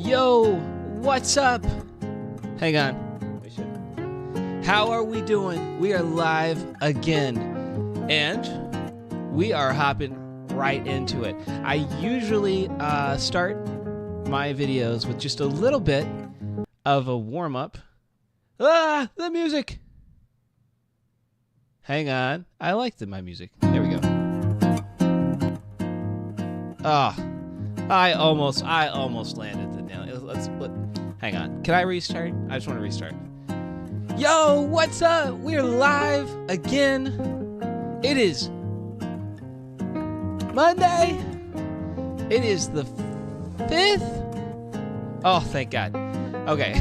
Yo, what's up? Hang on. How are we doing? We are live again. And we are hopping right into it. I usually start my videos with just a little bit of a warm-up. The music! Hang on. I like my music. There we go. I almost landed the nail. Hang on. Can I restart? I just want to restart. Yo, what's up? We're live again. It is Monday. It is the 5th. Oh, thank God. Okay.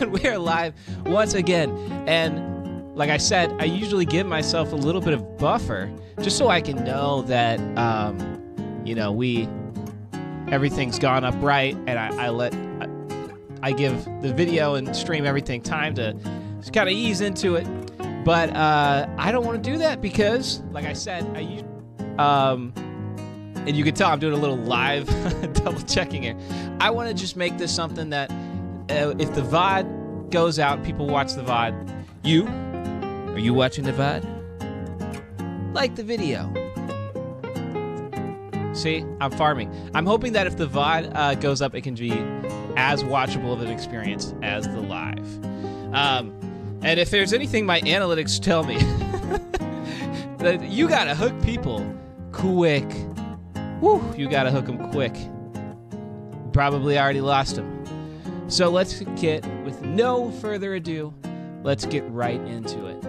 We are live once again. And like I said, I usually give myself a little bit of buffer just so I can know that, everything's gone up right, and I give the video and stream everything time to just kind of ease into it. But I don't want to do that because, like I said, and you can tell I'm doing a little live double checking here. I want to just make this something that if the VOD goes out, people watch the VOD. Are you watching the VOD? Like the video. See, I'm farming. I'm hoping that if the VOD goes up, it can be as watchable of an experience as the live. And if there's anything my analytics tell me, that you gotta hook people quick. Woo, you gotta hook them quick. Probably already lost them. So let's get, with no further ado, let's get right into it.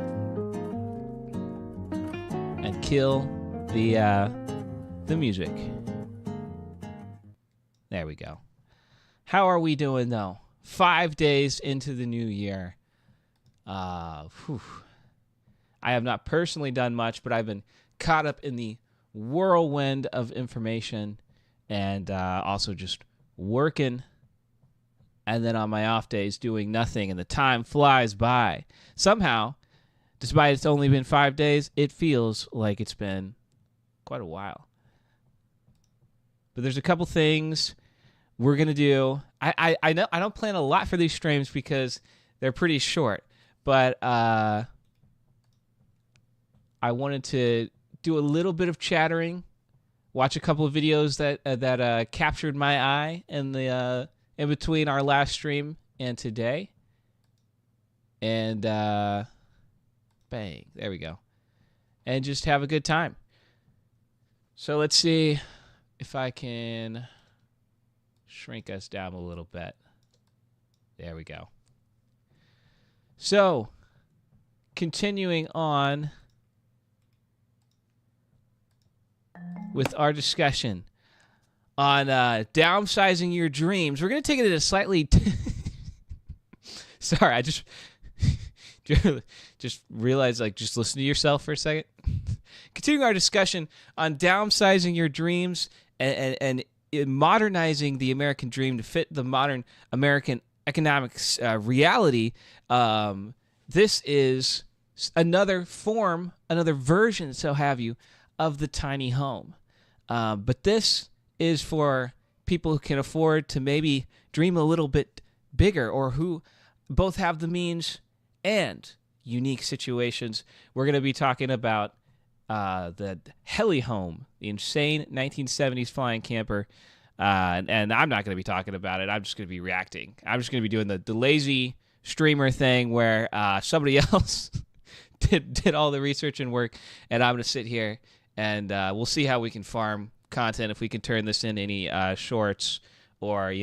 And kill the music. There we go. How are we doing though? 5 days into the new year. I have not personally done much, but I've been caught up in the whirlwind of information and also just working. And then on my off days doing nothing, and the time flies by. Somehow, despite it's only been 5 days, it feels like it's been quite a while. But there's a couple things we're going to do. I know I don't plan a lot for these streams because they're pretty short. But I wanted to do a little bit of chattering, watch a couple of videos that captured my eye in between our last stream and today. And bang, there we go. And just have a good time. So let's see if I can shrink us down a little bit. There we go. So, continuing on with our discussion on downsizing your dreams, we're going to take it in a slightly... Sorry, I just realized, just listen to yourself for a second. Continuing our discussion on downsizing your dreams and modernizing the American dream to fit the modern American economics reality. This is another form, another version, so have you, of the tiny home. But this is for people who can afford to maybe dream a little bit bigger, or who both have the means and unique situations. We're going to be talking about the heli home, the insane 1970s flying camper. And I'm not going to be talking about it. I'm just going to be reacting. I'm just going to be doing the lazy streamer thing where somebody else did all the research and work, and I'm going to sit here and we'll see how we can farm content, if we can turn this into any shorts, or,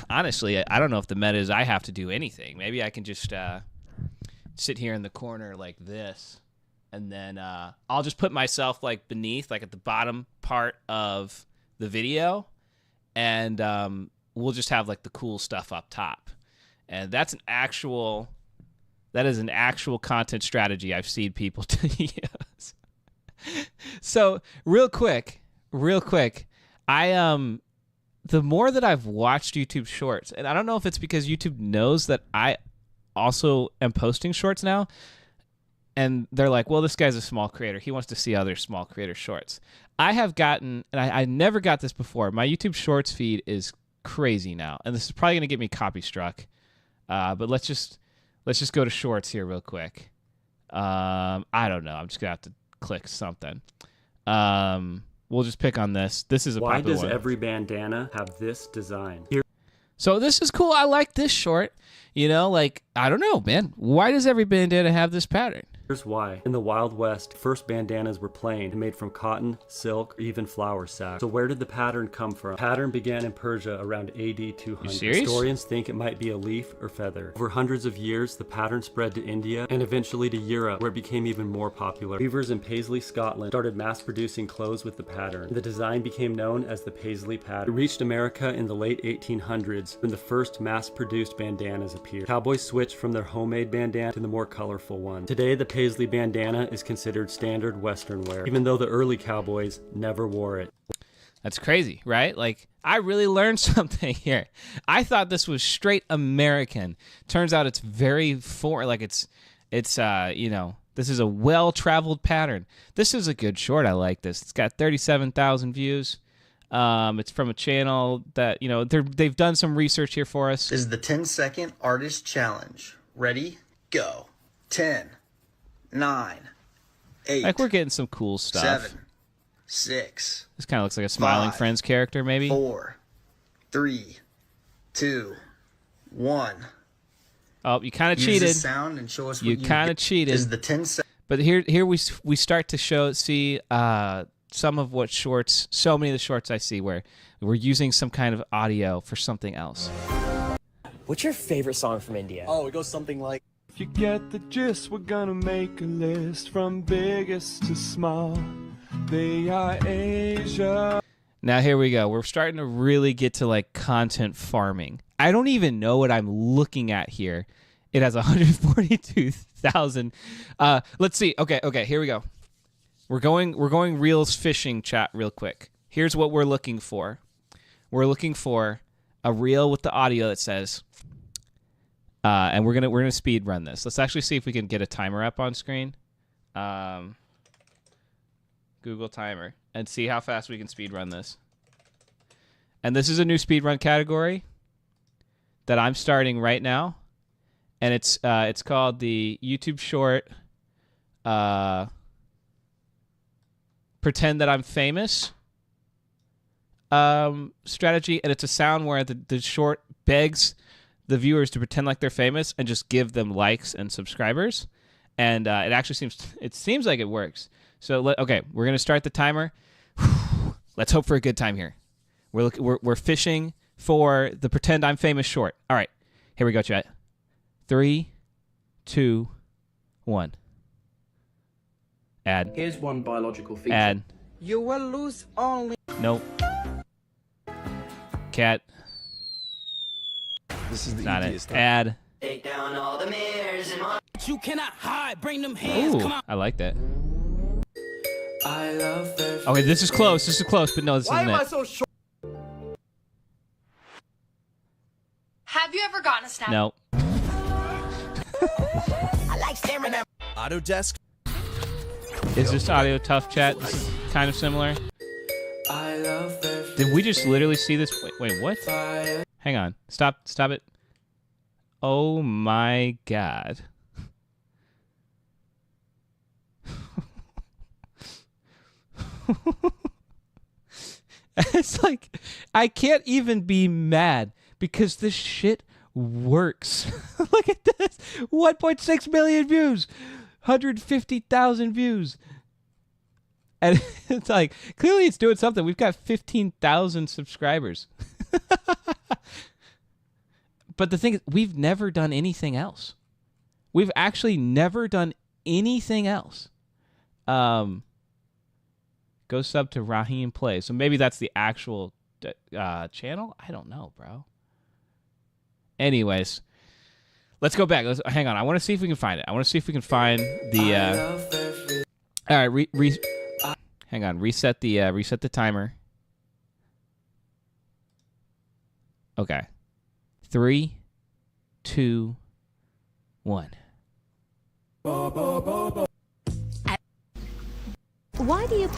honestly, I don't know if the meta is I have to do anything. Maybe I can just sit here in the corner like this, and then I'll just put myself beneath, at the bottom part of the video, and we'll just have the cool stuff up top. And that is an actual content strategy I've seen people use. So real quick, I the more that I've watched YouTube Shorts, and I don't know if it's because YouTube knows that I also am posting shorts now, and they're like, well, this guy's a small creator. He wants to see other small creator shorts. I have gotten, and I never got this before. My YouTube Shorts feed is crazy now, and this is probably going to get me copy struck. But let's just go to Shorts here real quick. I don't know. I'm just gonna have to click something. We'll just pick on this. This is a popular one. Why does every bandana have this design? So this is cool. I like this short. You know, like, I don't know, man. Why does every bandana have this pattern? Here's why. In the Wild West, first bandanas were plain and made from cotton, silk, or even flour sacks. So where did the pattern come from? The pattern began in Persia around AD 200. You serious? Historians think it might be a leaf or feather. Over hundreds of years, the pattern spread to India and eventually to Europe, where it became even more popular. Weavers in Paisley, Scotland started mass-producing clothes with the pattern. The design became known as the Paisley pattern. It reached America in the late 1800s when the first mass-produced bandanas appeared. Cowboys switched from their homemade bandana to the more colorful one. Today, the Paisley bandana is considered standard Western wear, even though the early cowboys never wore it. That's crazy, right? Like, I really learned something here. I thought this was straight American. Turns out it's very foreign. Like, it's you know, this is a well-traveled pattern. This is a good short. I like this. It's got 37,000 views. It's from a channel that, you know, they've done some research here for us. This is the 10-second artist challenge. Ready? Go. 10, 9, 8. Like, we're getting some cool stuff. 7, 6. This kind of looks like a Smiling 5, Friends character, maybe. 4, 3, 2, 1. Oh, you kind of Use cheated. the sound and show us what You kind of cheated. This is the 10-second. But here we start to see some of what shorts. So many of the shorts I see where we're using some kind of audio for something else. What's your favorite song from India? Oh, it goes something like, if you get the gist, we're gonna make a list from biggest to small. They are Asia. Now here we go. We're starting to really get to like content farming. I don't even know what I'm looking at here. It has 142,000. Let's see. Okay, here we go. We're going reels fishing chat real quick. Here's what we're looking for. We're looking for a reel with the audio that says and we're gonna speed run this. Let's actually see if we can get a timer up on screen. Google timer and see how fast we can speed run this. And this is a new speed run category that I'm starting right now, and it's called the YouTube Short Pretend That I'm Famous strategy, and it's a sound where the short begs the viewers to pretend like they're famous and just give them likes and subscribers, and it actually seems like it works. So okay, we're gonna start the timer. Let's hope for a good time here. We're fishing for the Pretend I'm Famous short. All right, here we go, chat. 3, 2, 1. Ad. Here's one biological feature. Ad. You will lose only. Nope. Cat. this is the Not it. easiest. Ad. Take down all the mirrors in my. You cannot hide. Bring them hands. Ooh, Come on. I like that. I love the. Okay, this is close. This is close, but no, this Why isn't am I it. so short? Have you ever gotten a snap? No. I like staring at. Autodesk. Is this audio tough, chat? This is kind of similar. I love the. Did we just literally see this? Wait, what? Fire. Hang on. Stop it. Oh my god. It's like, I can't even be mad because this shit works. Look at this. 1.6 million views. 150,000 views. And it's like, clearly it's doing something. We've got 15,000 subscribers. But the thing is, we've never done anything else. We've actually never done anything else. Go sub to Raheem Play. So maybe that's the actual channel? I don't know, bro. Anyways, let's go back. Hang on. I want to see if we can find it. I want to see if we can find the... all right, hang on. Reset the timer. Okay. 3, 2, 1. Why do you?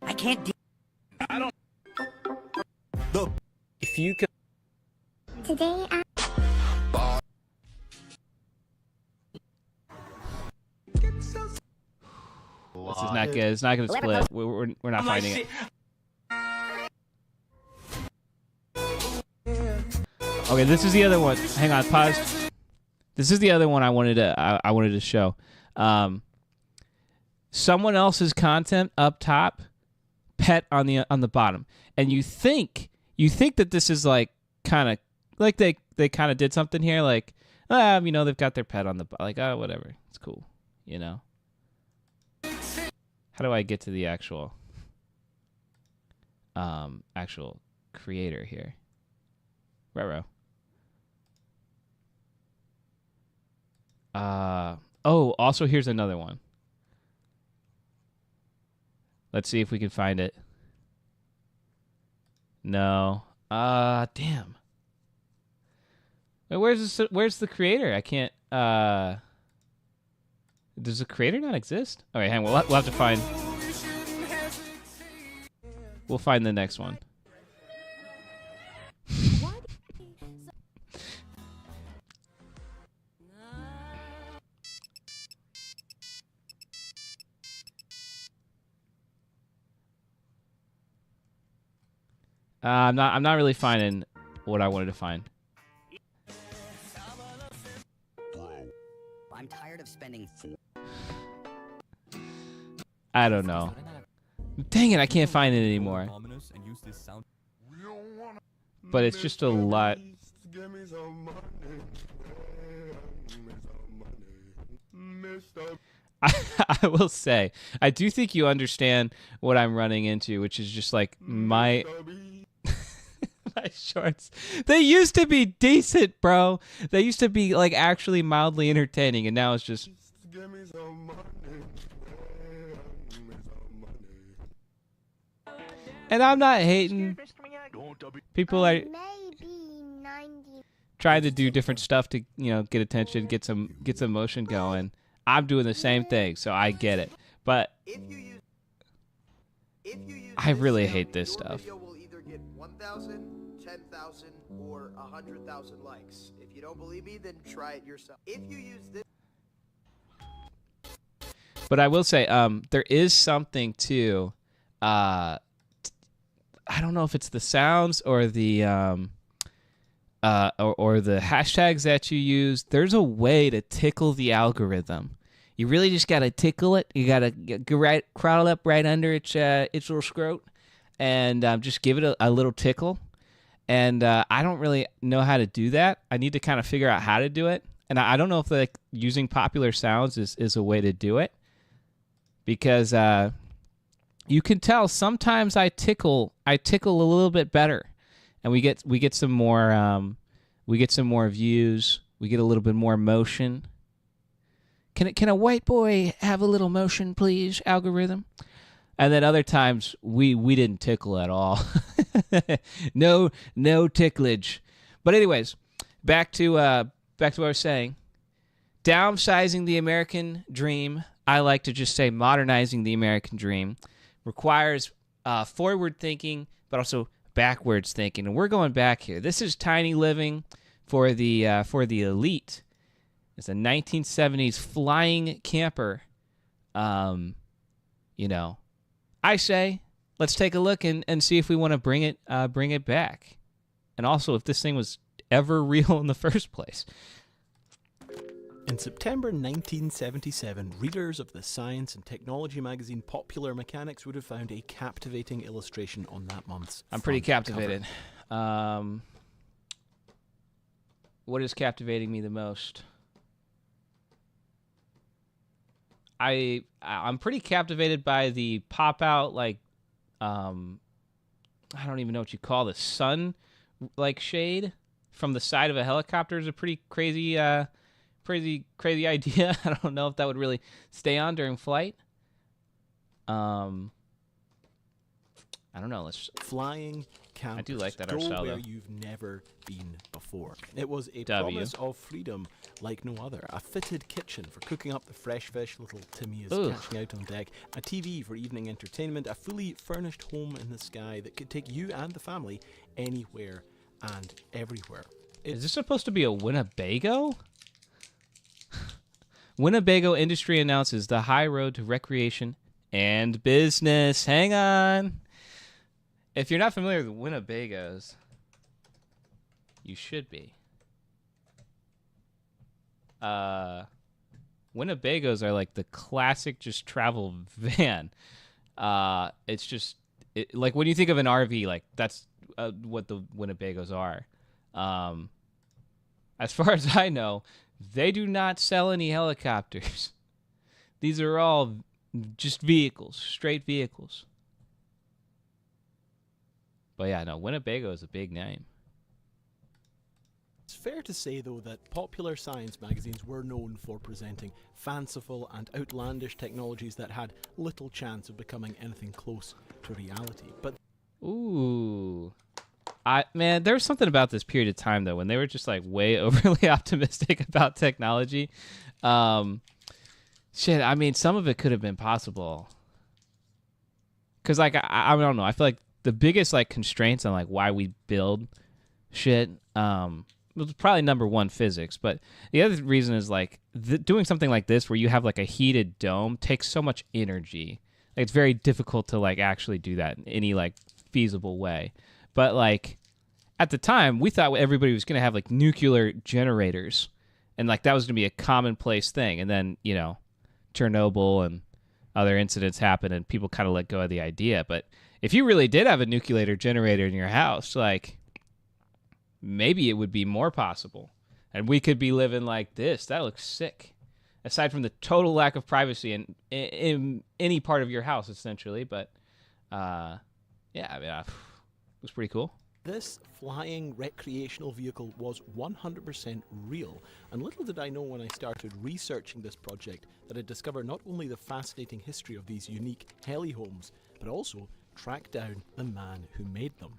I can't. If you could. Today I. This is not good. It's not going to split. We're not finding it. Okay, this is the other one. Hang on, pause. This is the other one I wanted to show. Someone else's content up top, pet on the bottom, and you think that this is like kind of like they kind of did something here, like they've got their pet on the like whatever, it's cool, How do I get to the actual creator here? Ruh-roh. Also here's another one. Let's see if we can find it. No. Damn. Wait, where's the creator? I can't does the creator not exist? Okay, hang on. We'll have to find. We'll find the next one. I'm not really finding what I wanted to find. I'm tired of spending. I don't know. Dang it, I can't find it anymore. But it's just a lot. I will say, I do think you understand what I'm running into, which is just like my shorts. They used to be decent, bro. They used to be like actually mildly entertaining, and now it's just. And I'm not hating. People are trying to do different stuff to get attention, get some motion going. I'm doing the same thing, so I get it. But I really hate this stuff. Will either get 1,000, 10,000, or 100,000 likes. If you don't believe me, then try it yourself. If you use this. But I will say, there is something to, I don't know if it's the sounds or the or the hashtags that you use. There's a way to tickle the algorithm. You really just gotta tickle it. You gotta crawl up right under its little scrot, and just give it a little tickle. And I don't really know how to do that. I need to kind of figure out how to do it. And I don't know if like using popular sounds is a way to do it, because you can tell sometimes I tickle a little bit better, and we get some more views. We get a little bit more motion. Can a white boy have a little motion, please, algorithm? And then other times we didn't tickle at all. no ticklage. But anyways, back to what I was saying. Downsizing the American dream, I like to just say modernizing the American dream, requires forward thinking, but also backwards thinking. And we're going back here. This is tiny living for the elite. It's a 1970s flying camper. I say let's take a look and see if we want to bring it back, and also if this thing was ever real in the first place. In September 1977, readers of the science and technology magazine Popular Mechanics would have found a captivating illustration on that month's. I'm pretty captivated. What is captivating me the most? I'm pretty captivated by the pop out, like I don't even know what you call the sun like shade from the side of a helicopter. Is a pretty crazy idea. I don't know if that would really stay on during flight. I I don't know. Let's. Flying campers. I do like that Go art style, where though. you've never been before. It was a W. promise of freedom like no other. A fitted kitchen for cooking up the fresh fish little Timmy is Ugh. catching out on deck. A TV for evening entertainment. A fully furnished home in the sky that could take you and the family anywhere and everywhere. Is this supposed to be a Winnebago? Winnebago Industry announces the high road to recreation and business. Hang on. If you're not familiar with Winnebagos, you should be. Winnebagos are like the classic just travel van. It's just like when you think of an RV, like that's what the Winnebagos are. As far as I know, they do not sell any helicopters. These are all just vehicles, straight vehicles. But yeah, no, Winnebago is a big name. It's fair to say, though, that popular science magazines were known for presenting fanciful and outlandish technologies that had little chance of becoming anything close to reality. But Ooh. Man, there was something about this period of time, though, when they were just, like, way overly optimistic about technology. Shit, I mean, some of it could have been possible. Because, like, I don't know. I feel like the biggest, like, constraints on, like, why we build shit was probably number one, physics. But the other reason is, like, doing something like this where you have, like, a heated dome takes so much energy. Like, it's very difficult to, like, actually do that in any, like, feasible way. But, like, at the time, we thought everybody was going to have, like, nuclear generators. And, like, that was going to be a commonplace thing. And then, you know, Chernobyl and other incidents happened and people kind of let go of the idea. But if you really did have a nuclear generator in your house, like, maybe it would be more possible. And we could be living like this. That looks sick. Aside from the total lack of privacy in any part of your house, essentially. But, yeah, I mean, it was pretty cool. this flying recreational vehicle was 100% real, and little did I know when I started researching this project that I'd discover not only the fascinating history of these unique heli-homes, but also track down the man who made them.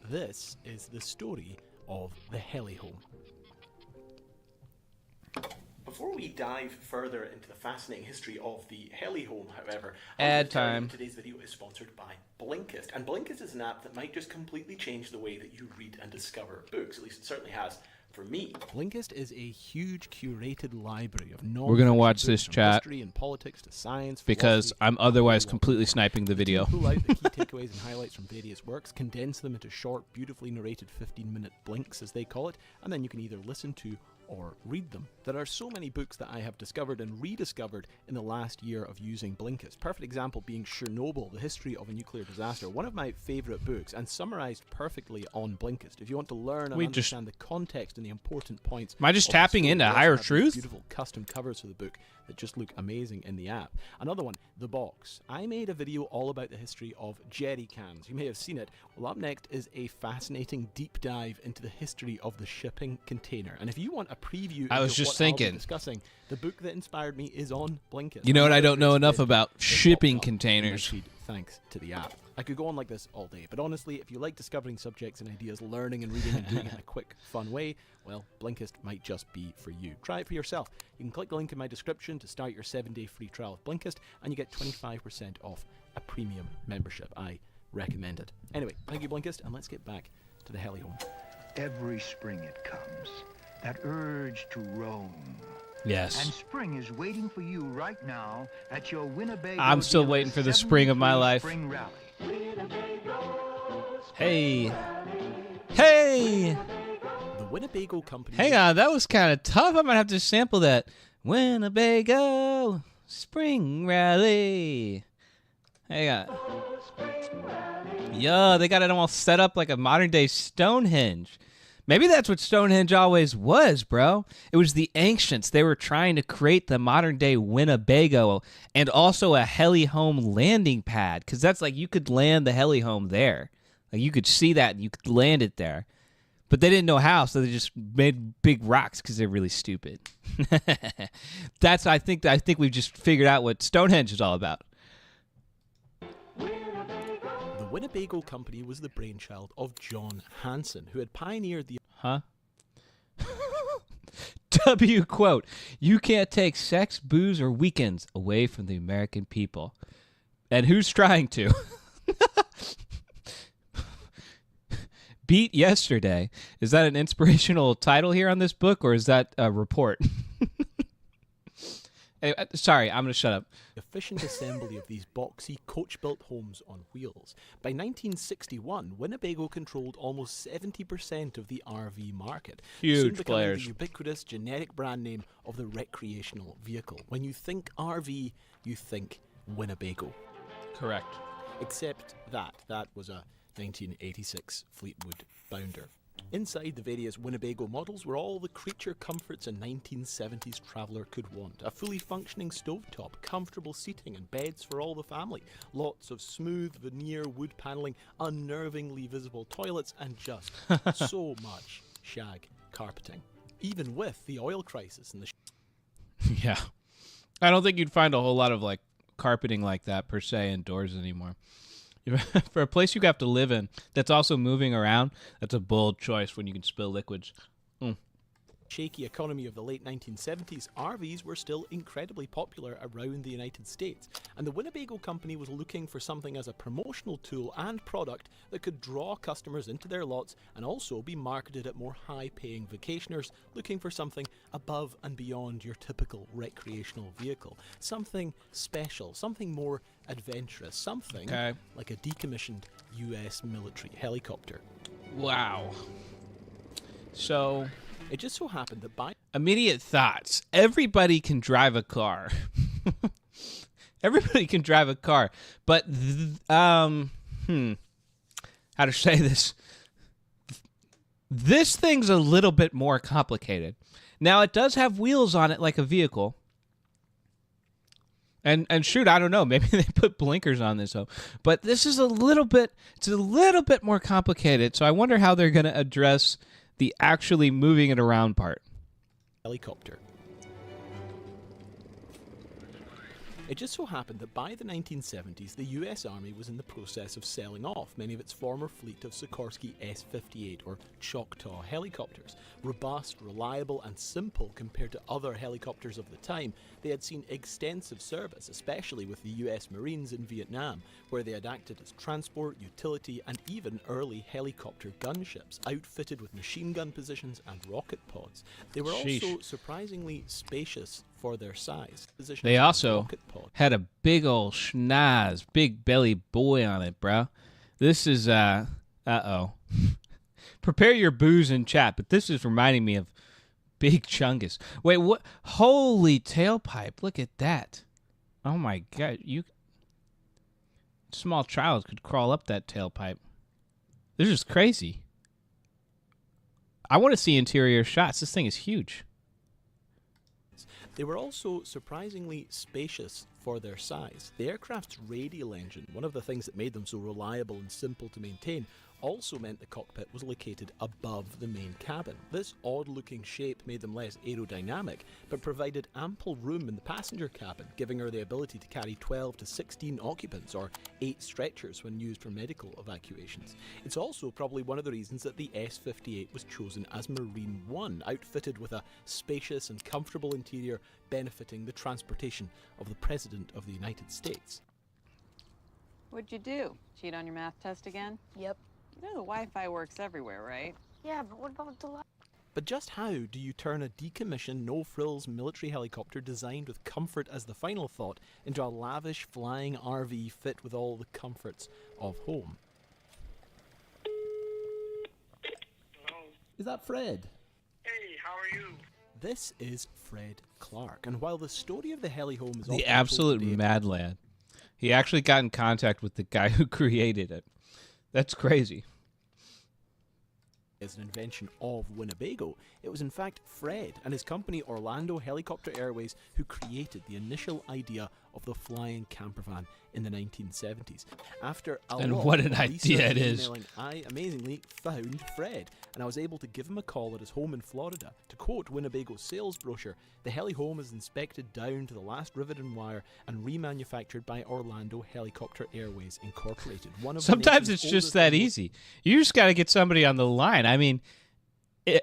This is the story of the heli-home. Before we dive further into the fascinating history of the heli-home, however, ad time. Today's video is sponsored by Blinkist, and Blinkist is an app that might just completely change the way that you read and discover books. At least it certainly has for me. Blinkist is a huge curated library of non-fiction We're gonna watch books this from chat history and politics to science, because philosophy, I'm otherwise and completely sniping the video. pull out the key takeaways and highlights from various works, condense them into short, beautifully narrated 15-minute blinks, as they call it, and then you can either listen to or read them. There are so many books that I have discovered and rediscovered in the last year of using Blinkist. Perfect example being Chernobyl, the history of a nuclear disaster. One of my favourite books, and summarised perfectly on Blinkist. If you want to learn and understand the context and the important points. Am I just of the tapping story, into they also higher have these truth? Beautiful custom covers for the book that just look amazing in the app. Another one, The Box. I made a video all about the history of jerry cans. You may have seen it. Well, up next is a fascinating deep dive into the history of the shipping container. And if you want a preview I was into just what I'll be thinking. discussing, the book that inspired me is on Blinkist. You know what I don't know It's enough red, about? it Shipping pops up in my containers. feed thanks to the app. I could go on like this all day, but honestly, if you like discovering subjects and ideas, learning and reading and doing it in a quick, fun way, well, Blinkist might just be for you. Try it for yourself. You can click the link in my description to start your 7-day free trial of Blinkist, and you get 25% off a premium membership. I recommend it. Anyway, thank you, Blinkist, and let's get back to the heli home. Every spring it comes, that urge to roam. Yes. And spring is waiting for you right now at your Winnebago. I'm still dealer's waiting for the spring of my 73 life. Spring Rally. Hey. Hey. The Winnebago company. Hang on, that was kind of tough. I might have to sample that. Winnebago Spring Rally. Hang on. Yo, they got it all set up like a modern day Stonehenge. Maybe that's what Stonehenge always was, bro. It was the ancients. They were trying to create the modern day Winnebago and also a heli-home landing pad, because that's like you could land the heli-home there. Like you could see that and you could land it there. But they didn't know how, so they just made big rocks because they're really stupid. I think we've just figured out what Stonehenge is all about. The Winnebago Company was the brainchild of John Hanson, who had pioneered the... Huh? W quote, "You can't take sex, booze, or weekends away from the American people." And who's trying to? Beat Yesterday. Is that an inspirational title here on this book, or is that a report? Sorry, I'm going to shut up. Efficient assembly of these boxy, coach-built homes on wheels. By 1961, Winnebago controlled almost 70% of the RV market. Huge soon becoming players. the ubiquitous generic brand name of the recreational vehicle. When you think RV, you think Winnebago. Correct. Except that was a 1986 Fleetwood Bounder. Inside, the various Winnebago models were all the creature comforts a 1970s traveller could want. A fully functioning stovetop, comfortable seating and beds for all the family, lots of smooth veneer wood panelling, unnervingly visible toilets, and just so much shag carpeting. Even with the oil crisis and the... Yeah. I don't think you'd find a whole lot of like carpeting like that per se indoors anymore. For a place you have to live in that's also moving around, that's a bold choice when you can spill liquids. Shaky economy of the late 1970s, RVs were still incredibly popular around the United States, and the Winnebago Company was looking for something as a promotional tool and product that could draw customers into their lots and also be marketed at more high-paying vacationers looking for something above and beyond your typical recreational vehicle. Something special, something more adventurous, something like a decommissioned US military helicopter. Wow. So... It just so happened that by... Immediate thoughts. Everybody can drive a car. Everybody can drive a car. But, how to say this? This thing's a little bit more complicated. Now, it does have wheels on it like a vehicle. And shoot, I don't know. Maybe they put blinkers on this. But this is a little bit more complicated. So I wonder how they're going to address the actually moving it around part. Helicopter. It just so happened that by the 1970s, the US Army was in the process of selling off many of its former fleet of Sikorsky S-58 or Choctaw helicopters. Robust, reliable, and simple compared to other helicopters of the time, they had seen extensive service, especially with the US Marines in Vietnam, where they had acted as transport, utility, and even early helicopter gunships, outfitted with machine gun positions and rocket pods. They were also surprisingly spacious for their size. They also had a big old schnoz, big belly boy on it, bro. This is, uh-oh. Prepare your booze in chat, but this is reminding me of Big Chungus. Wait, what? Holy tailpipe, look at that. Oh my God, small child could crawl up that tailpipe. This is crazy. I want to see interior shots. This thing is huge. They were also surprisingly spacious for their size. The aircraft's radial engine, one of the things that made them so reliable and simple to maintain, also meant the cockpit was located above the main cabin. This odd-looking shape made them less aerodynamic, but provided ample room in the passenger cabin, giving her the ability to carry 12 to 16 occupants, or 8 stretchers when used for medical evacuations. It's also probably one of the reasons that the S-58 was chosen as Marine One, outfitted with a spacious and comfortable interior benefiting the transportation of the President of the United States. What'd you do? Cheat on your math test again? Yep. You know the Wi-Fi works everywhere, right? Yeah, but what about the But just how do you turn a decommissioned, no-frills military helicopter designed with comfort as the final thought into a lavish flying RV fit with all the comforts of home? Hello? Is that Fred? Hey, how are you? This is Fred Clark, and while the story of the heli home is The absolute mad lad. He actually got in contact with the guy who created it. That's crazy. As an invention of Winnebago, it was in fact Fred and his company Orlando Helicopter Airways who created the initial idea of the flying camper van in the 1970s. After a And lot what an of idea research it and is. emailing, I amazingly found Fred, and I was able to give him a call at his home in Florida. To quote Winnebago's sales brochure, the heli home is inspected down to the last rivet and wire and remanufactured by Orlando Helicopter Airways Incorporated. One of the Sometimes nation's it's just oldest that and most easy. You just got to get somebody on the line. I mean,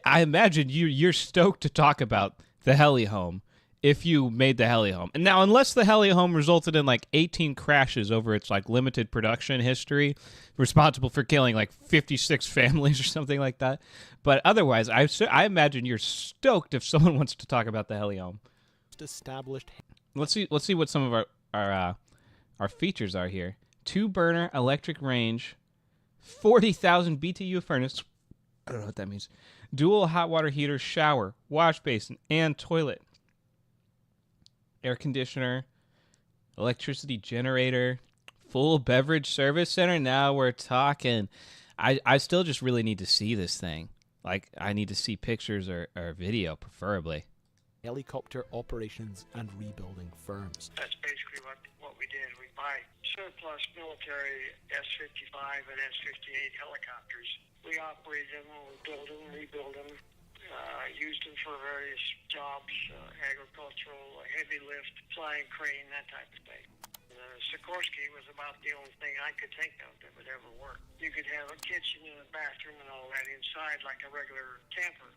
I imagine you're stoked to talk about the heli home if you made the heli home. And now, unless the heli home resulted in like 18 crashes over its like limited production history, responsible for killing like 56 families or something like that. But otherwise, I imagine you're stoked if someone wants to talk about the heli home. established. Let's see what some of our features are here. 2-burner electric range, 40,000 BTU furnace. I don't know what that means. Dual hot water heater, shower, wash basin, and toilet. Air conditioner, electricity generator, full beverage service center. Now we're talking. I still just really need to see this thing. Like, I need to see pictures or video, preferably. Helicopter operations and rebuilding firms. That's basically what we did. We buy surplus military S-55 and S-58 helicopters. We operate them, we build them, rebuild them, used them for various jobs, agricultural, heavy lift, flying crane, that type of thing. Sikorsky was about the only thing I could think of that would ever work. You could have a kitchen and a bathroom and all that inside like a regular camper.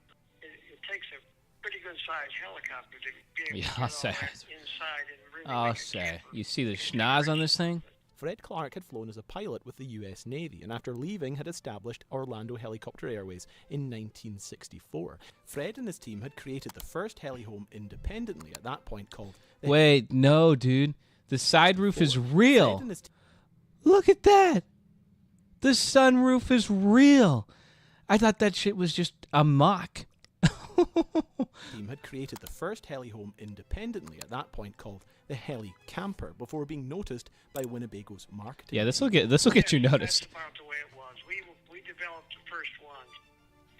It takes a pretty good sized helicopter to be able to get all that inside and really make a camper. You see the schnoz on this thing? Fred Clark had flown as a pilot with the US Navy and after leaving had established Orlando Helicopter Airways in 1964. Fred and his team had created the first heli home independently at that point called... Wait, no, dude. The side roof is real. Look at that. The sunroof is real. I thought that shit was just a mock. Team had created the first heli home independently at that point called the Heli Camper before being noticed by Winnebago's marketing. Yeah, this will get you noticed. That's about the way it was. We developed the first one,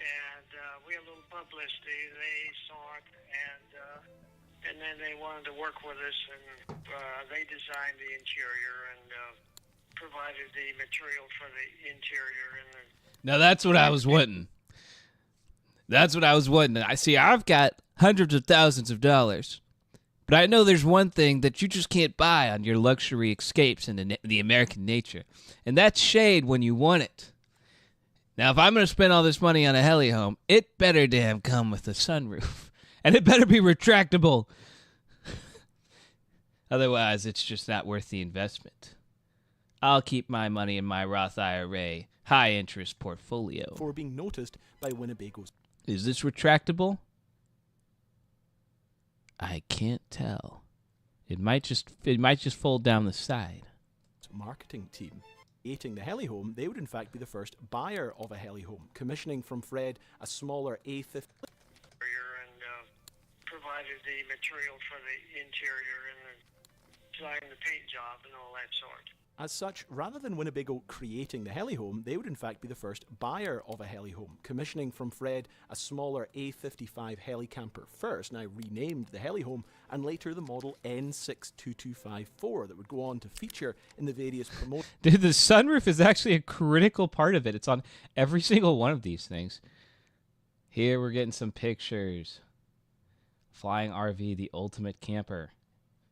and we had a little publicity. They saw it, and then they wanted to work with us, and they designed the interior and provided the material for the interior. Now that's what I was wanting. That's what I was wanting. I see. I've got hundreds of thousands of dollars, but I know there's one thing that you just can't buy on your luxury escapes into the American nature, and that's shade when you want it. Now, if I'm going to spend all this money on a heli home, it better damn come with a sunroof, and it better be retractable. Otherwise, it's just not worth the investment. I'll keep my money in my Roth IRA high-interest portfolio. Before being noticed by Winnebago's... Is this retractable? I can't tell. It might just fold down the side. Marketing team. Creating the heli home, they would in fact be the first buyer of a heli home, commissioning from Fred a smaller A-50. And provided the material for the interior and designed the paint job and all that sort. As such, rather than Winnebago creating the heli home, they would in fact be the first buyer of a heli home, commissioning from Fred a smaller A-55 heli camper first, now renamed the heli home, and later the model N62254 that would go on to feature in the various promotions. Dude, the sunroof is actually a critical part of it. It's on every single one of these things. Here we're getting some pictures. Flying RV, the ultimate camper.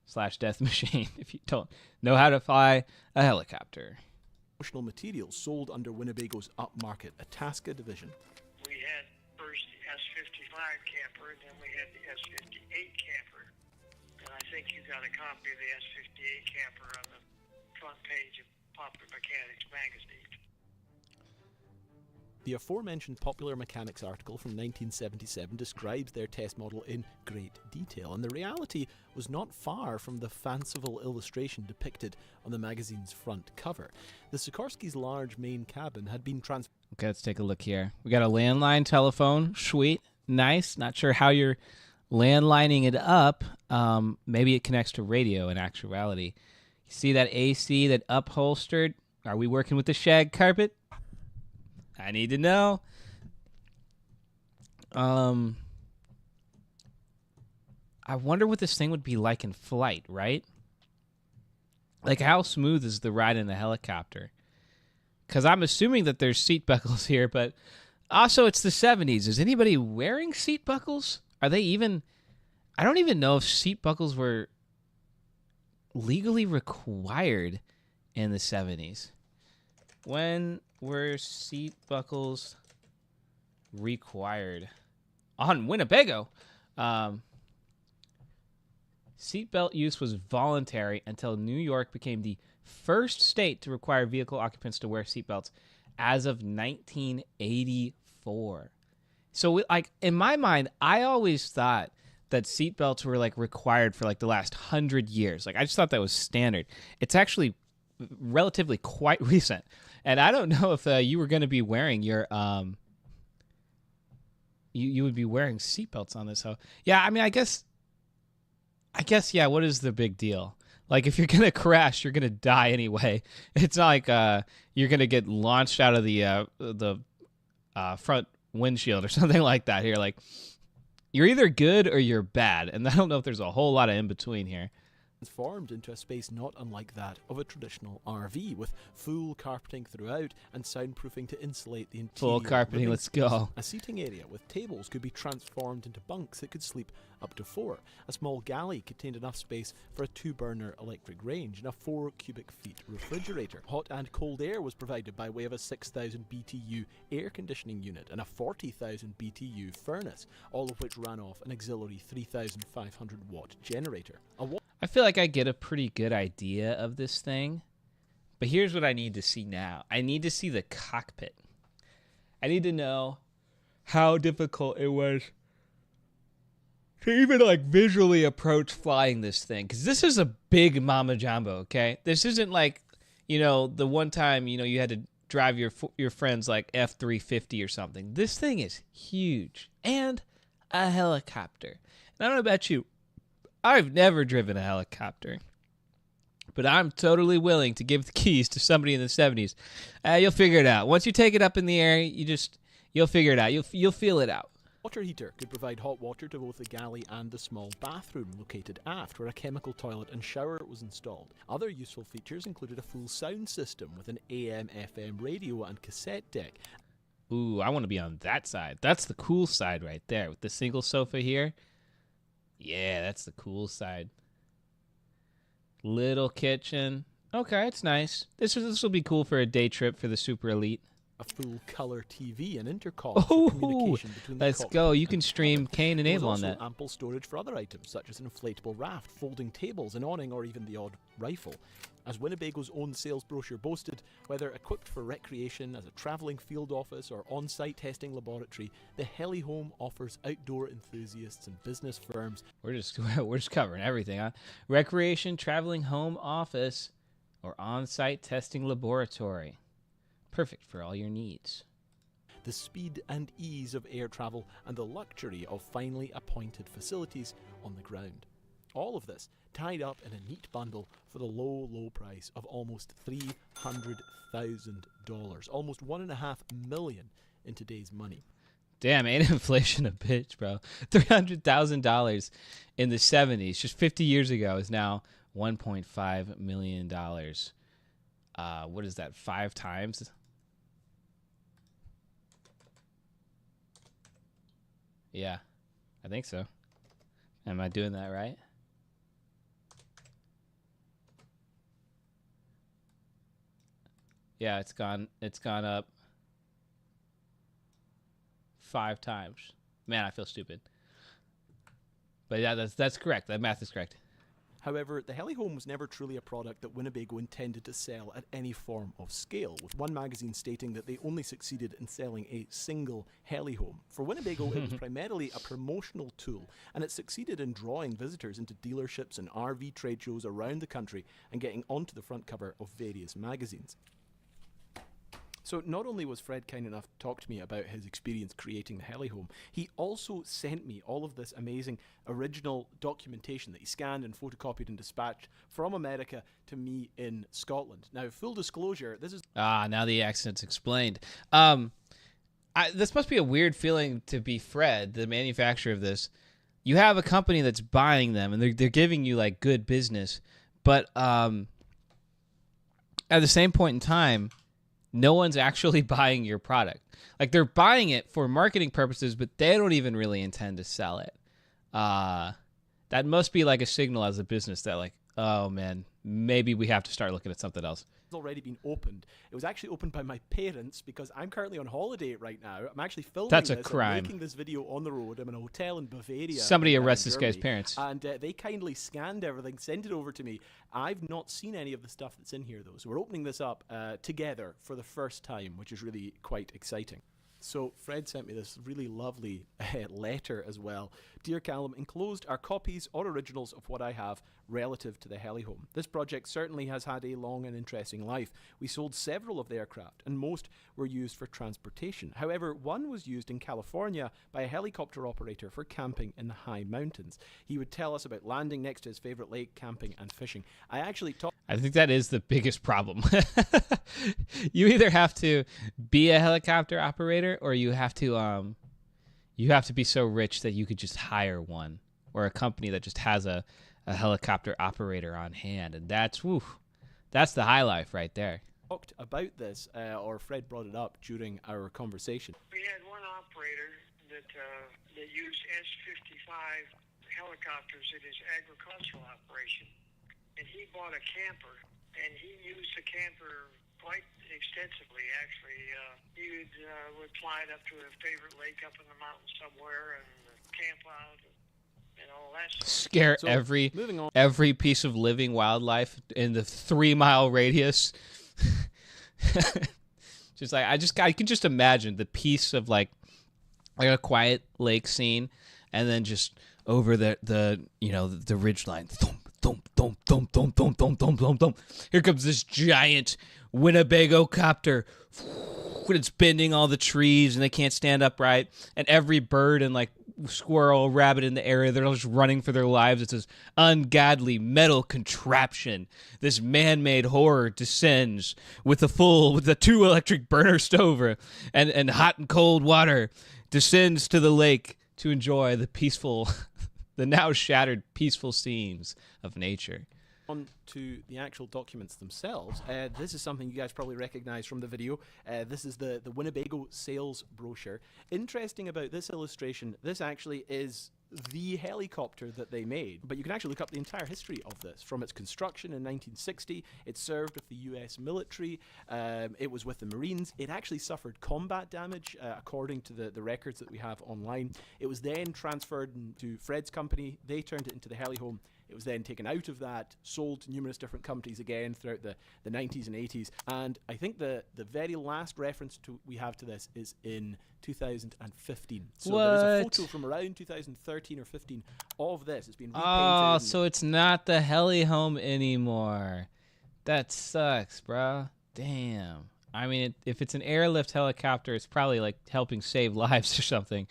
/ death machine if you don't know how to fly a helicopter. Promotional materials sold under Winnebago's upmarket Itasca division. We had first the S-55 camper, and then we had the S-58 camper. And I think you got a copy of the S-58 camper on the front page of Popular Mechanics magazine. The aforementioned Popular Mechanics article from 1977 describes their test model in great detail, and the reality was not far from the fanciful illustration depicted on the magazine's front cover. The Sikorsky's large main cabin had been Okay, let's take a look here. We got a landline telephone. Sweet. Nice. Not sure how you're landlining it up. Maybe it connects to radio in actuality. You see that AC that upholstered? Are we working with the shag carpet? I need to know. I wonder what this thing would be like in flight, right? Like, how smooth is the ride in the helicopter? Because I'm assuming that there's seat buckles here, but also it's the 70s. Is anybody wearing seat buckles? Are they even... I don't even know if seat buckles were legally required in the 70s. When were seat buckles required? On Winnebago. Seatbelt use was voluntary until New York became the first state to require vehicle occupants to wear seatbelts as of 1984. So, like, in my mind, I always thought that seatbelts were, like, required for, like, the last 100 years. Like, I just thought that was standard. It's actually relatively quite recent. And I don't know if you were going to be wearing your... You would be wearing seatbelts on this. So, yeah, I mean, I guess, yeah, what is the big deal? Like, if you're going to crash, you're going to die anyway. It's not like you're going to get launched out of the front windshield or something like that here. Like, you're either good or you're bad. And I don't know if there's a whole lot of in between here. Transformed into a space not unlike that of a traditional RV, with full carpeting throughout and soundproofing to insulate the interior. Full carpeting, let's go. A seating area with tables could be transformed into bunks that could sleep up to 4. A small galley contained enough space for a 2-burner electric range and a 4 cubic feet refrigerator. Hot and cold air was provided by way of a 6,000 BTU air conditioning unit and a 40,000 BTU furnace, all of which ran off an auxiliary 3,500 watt generator. I feel like I get a pretty good idea of this thing, but here's what I need to see now. I need to see the cockpit. I need to know how difficult it was to even, like, visually approach flying this thing, because this is a big mama jumbo, okay? This isn't like, you know, the one time, you know, you had to drive your friend's, like, F-350 or something. This thing is huge, and a helicopter. And I don't know about you, I've never driven a helicopter, but I'm totally willing to give the keys to somebody in the 70s. You'll figure it out. Once you take it up in the air, you'll figure it out. You'll feel it out. Water heater could provide hot water to both the galley and the small bathroom located aft, where a chemical toilet and shower was installed. Other useful features included a full sound system with an AM/FM radio and cassette deck. Ooh, I want to be on that side. That's the cool side right there with the single sofa here. Yeah, that's the cool side. Little kitchen. Okay, it's nice. This will be cool for a day trip for the super elite. A full color TV and intercom for communication between the let's go. You can stream Cain and Abel on that. Ample storage for other items such as an inflatable raft, folding tables, an awning, or even the odd rifle. As Winnebago's own sales brochure boasted, whether equipped for recreation as a travelling field office or on-site testing laboratory, the Heli-Home offers outdoor enthusiasts and business firms. We're just covering everything, huh? Recreation, traveling home office, or on-site testing laboratory. Perfect for all your needs. The speed and ease of air travel and the luxury of finely appointed facilities on the ground. All of this tied up in a neat bundle for the low, low price of almost $300,000. Almost $1.5 million in today's money. Damn, ain't inflation a bitch, bro. $300,000 in the 70s, just 50 years ago, is now $1.5 million. What is that, 5 times? Yeah, I think so. Am I doing that right? Yeah, it's gone up 5 times. Man, I feel stupid. But yeah, that's correct. That math is correct. However, the Heli-Home was never truly a product that Winnebago intended to sell at any form of scale, with one magazine stating that they only succeeded in selling a single Heli-Home. For Winnebago, it was primarily a promotional tool, and it succeeded in drawing visitors into dealerships and RV trade shows around the country and getting onto the front cover of various magazines. So not only was Fred kind enough to talk to me about his experience creating the Heli-Home, he also sent me all of this amazing original documentation that he scanned and photocopied and dispatched from America to me in Scotland. Now, full disclosure, this is... now the accent's explained. This must be a weird feeling to be Fred, the manufacturer of this. You have a company that's buying them, and they're giving you, like, good business, but at the same point in time, no one's actually buying your product. Like, they're buying it for marketing purposes, but they don't even really intend to sell it. That must be like a signal as a business that, like, oh man, maybe we have to start looking at something else. It's already been opened. It was actually opened by my parents because I'm currently on holiday right now. I'm actually filming That's a this. crime. I'm making this video on the road. I'm in a hotel in Bavaria. Somebody in arrest this Germany, guy's parents. And they kindly scanned everything, sent it over to me. I've not seen any of the stuff that's in here, though. So we're opening this up together for the first time, which is really quite exciting. So Fred sent me this really lovely letter as well. Dear Callum, enclosed are copies or originals of what I have relative to the Helihome. This project certainly has had a long and interesting life. We sold several of the aircraft, and most were used for transportation. However, one was used in California by a helicopter operator for camping in the high mountains. He would tell us about landing next to his favorite lake, camping and fishing. I think that is the biggest problem. You either have to be a helicopter operator, or you have to be so rich that you could just hire one, or a company that just has a helicopter operator on hand, and that's the high life right there. Talked about this, or Fred brought it up during our conversation. We had one operator that used S-55 helicopters in his agricultural operation, and he bought a camper, and he used the camper quite extensively, actually. He would fly it up to a favorite lake up in the mountains somewhere and camp out and all that stuff. Scare every piece of living wildlife in the 3-mile radius. Just like I can just imagine the piece of like a quiet lake scene, and then just over the ridge line. Thump, thump, thump, thump, thump, thump, thump, thump, thump, thump. Here comes this giant Winnebago copter. It's bending all the trees, and they can't stand upright. And every bird and like squirrel, rabbit in the area, they're just running for their lives. It's this ungodly metal contraption. This man-made horror descends with the 2 electric burner stove and hot and cold water, descends to the lake to enjoy the peaceful, the now shattered peaceful scenes of nature. On to the actual documents themselves. This is something you guys probably recognize from the video. This is the Winnebago sales brochure. Interesting about this illustration, this actually is the helicopter that they made, but you can actually look up the entire history of this. From its construction in 1960, it served with the US military, it was with the Marines. It actually suffered combat damage, according to the records that we have online. It was then transferred to Fred's company. They turned it into the Helihome. It was then taken out of that, sold to numerous different companies again throughout the 90s and 80s. And I think the very last reference we have to this is in 2015. So there is a photo from around 2013 or 15 of this. It's been repainted. Oh, so it's not the Helihome anymore. That sucks, bro. Damn. I mean, if it's an airlift helicopter, it's probably like helping save lives or something.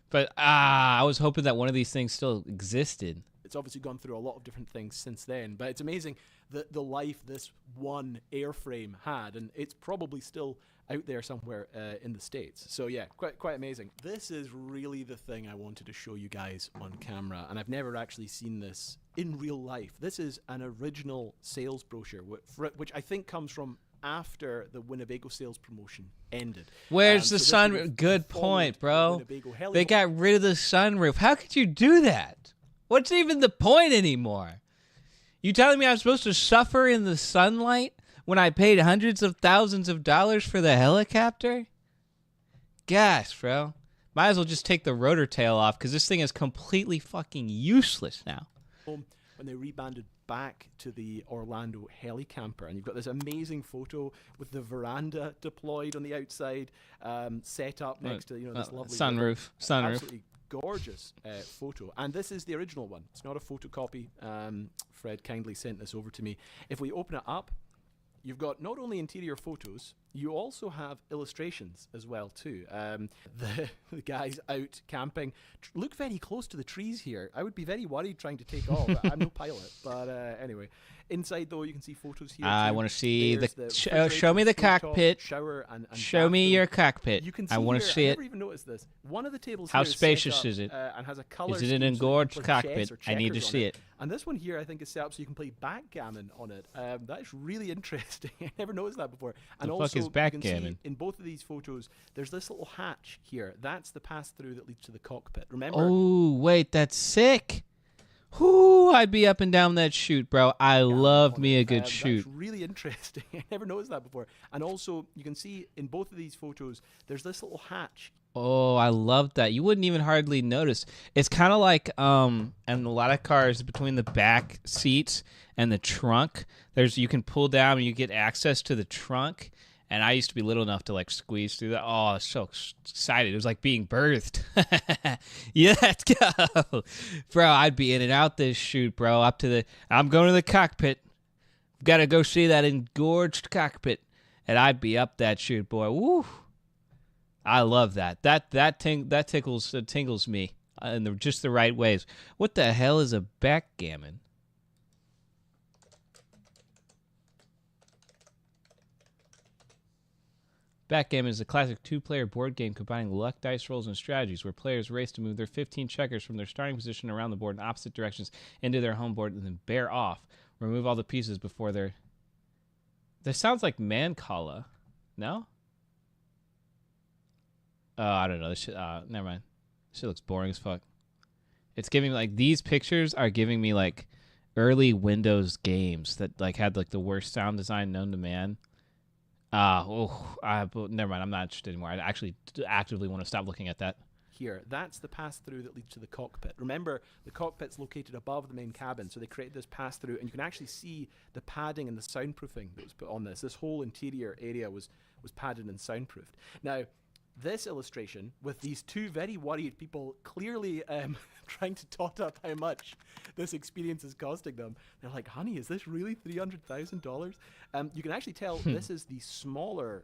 But I was hoping that one of these things still existed. It's obviously gone through a lot of different things since then, but it's amazing the life this one airframe had, and it's probably still out there somewhere in the States. So yeah, quite amazing. This is really the thing I wanted to show you guys on camera, and I've never actually seen this in real life. This is an original sales brochure, which I think comes from after the Winnebago sales promotion ended. Where's the sunroof? Good point, bro. They got rid of the sunroof. How could you do that? What's even the point anymore? You telling me I'm supposed to suffer in the sunlight when I paid hundreds of thousands of dollars for the helicopter? Gosh, bro. Might as well just take the rotor tail off, because this thing is completely fucking useless now. When they rebanded back to the Orlando Helicamper, and you've got this amazing photo with the veranda deployed on the outside, set up next to this lovely sunroof. Absolutely gorgeous photo, and this is the original one. It's not a photocopy. Fred kindly sent this over to me. If we open it up, you've got not only interior photos, you also have illustrations as well too. The guys out camping look very close to the trees here. I would be very worried trying to take off. I'm no pilot, but anyway. Inside though, you can see photos here. I too. want to see There's show me the stovetop, cockpit. Shower and show me bathroom. your cockpit. You can see I want to here, see I it. never even noticed this. One of the tables How here is set spacious up, is it? And has a color Is it scheme an so you can engorged play cockpit? chess or I need to checkers on see it. And this one here, I think, is set up so you can play backgammon on it. That's really interesting. I never noticed that before. And The also, fuck is you can see backgammon? in both of these photos, there's this little hatch here. That's the pass-through that leads to the cockpit. Remember? Oh, wait, that's sick. Whoo, I'd be up and down that chute, bro. I love me a good chute. That's really interesting. I never noticed that before. And also, you can see in both of these photos, there's this little hatch. Oh, I love that. You wouldn't even hardly notice. It's kind of like and a lot of cars between the back seats and the trunk, you can pull down and you get access to the trunk. And I used to be little enough to like squeeze through that. Oh, I was so excited. It was like being birthed. Yeah, let's go. Bro, I'd be in and out this chute, bro. I'm going to the cockpit. Got to go see that engorged cockpit. And I'd be up that chute, boy. Woo. I love that. That tingles me in just the right ways. What the hell is a backgammon? Backgammon is a classic two-player board game combining luck, dice rolls, and strategies where players race to move their 15 checkers from their starting position around the board in opposite directions into their home board and then bear off. Remove all the pieces before they're... This sounds like Mancala. No? Oh, I don't know. This shit, never mind. This shit looks boring as fuck. It's giving me, like, these pictures are giving me, like, early Windows games that, like, had, like, the worst sound design known to man. Never mind. I'm not interested anymore. I actually actively want to stop looking at that. Here, that's the pass-through that leads to the cockpit. Remember, the cockpit's located above the main cabin, so they created this pass-through, and you can actually see the padding and the soundproofing that was put on this. This whole interior area was padded and soundproofed. Now, this illustration, with these two very worried people clearly trying to tot up how much this experience is costing them, they're like, honey, is this really $300,000? You can actually tell this is the smaller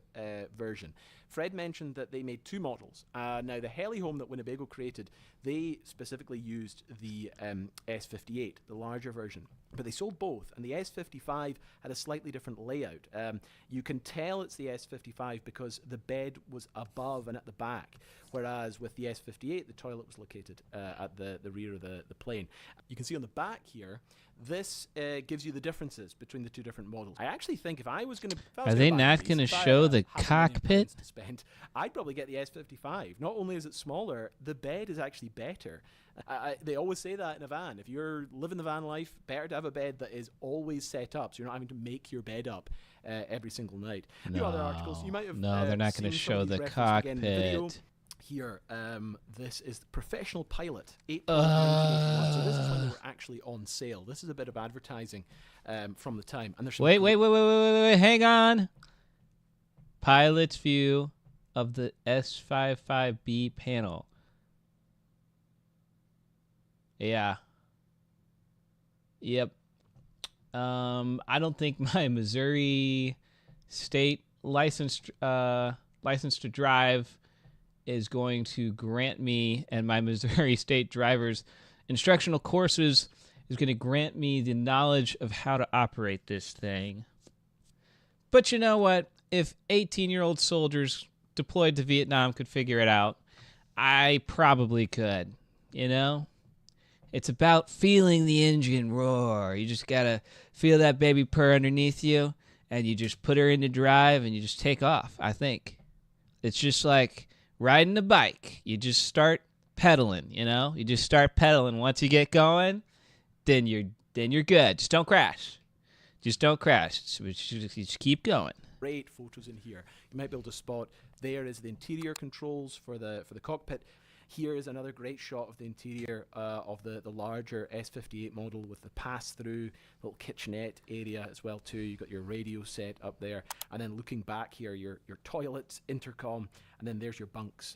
version. Fred mentioned that they made two models. Now, the Heli-Home that Winnebago created, they specifically used the S58, the larger version. But they sold both, and the S55 had a slightly different layout. You can tell it's the S55 because the bed was above and at the back, whereas with the S58, the toilet was located at the rear of the plane. You can see on the back here, this gives you the differences between the two different models. I actually think if I was going to... Are they not going to show the cockpit? To spend, I'd probably get the S55. Not only is it smaller, the bed is actually better. They always say that in a van. If you're living the van life, better to have a bed that is always set up, so you're not having to make your bed up every single night. No, other articles you might have. No, they're not going to show the cockpit. Here, this is the Professional Pilot 8.1981. So this is when they were actually on sale. This is a bit of advertising from the time. And there's wait, hang on. Pilot's view of the S55B panel. Yeah. Yep. I don't think my Missouri state license to drive is going to grant me, and my Missouri state driver's instructional courses is going to grant me the knowledge of how to operate this thing. But you know what? If 18-year-old soldiers deployed to Vietnam could figure it out, I probably could, you know? It's about feeling the engine roar. You just got to feel that baby purr underneath you, and you just put her into drive, and you just take off, I think. It's just like riding a bike. You just start pedaling, you know? You just start pedaling. Once you get going, then you're good. Just don't crash. Just don't crash. Just keep going. Great photos in here. You might be able to spot there is the interior controls for the cockpit. Here is another great shot of the interior of the larger S58 model with the pass-through little kitchenette area as well too. You've got your radio set up there, and then looking back here, your toilets, intercom, and then there's your bunks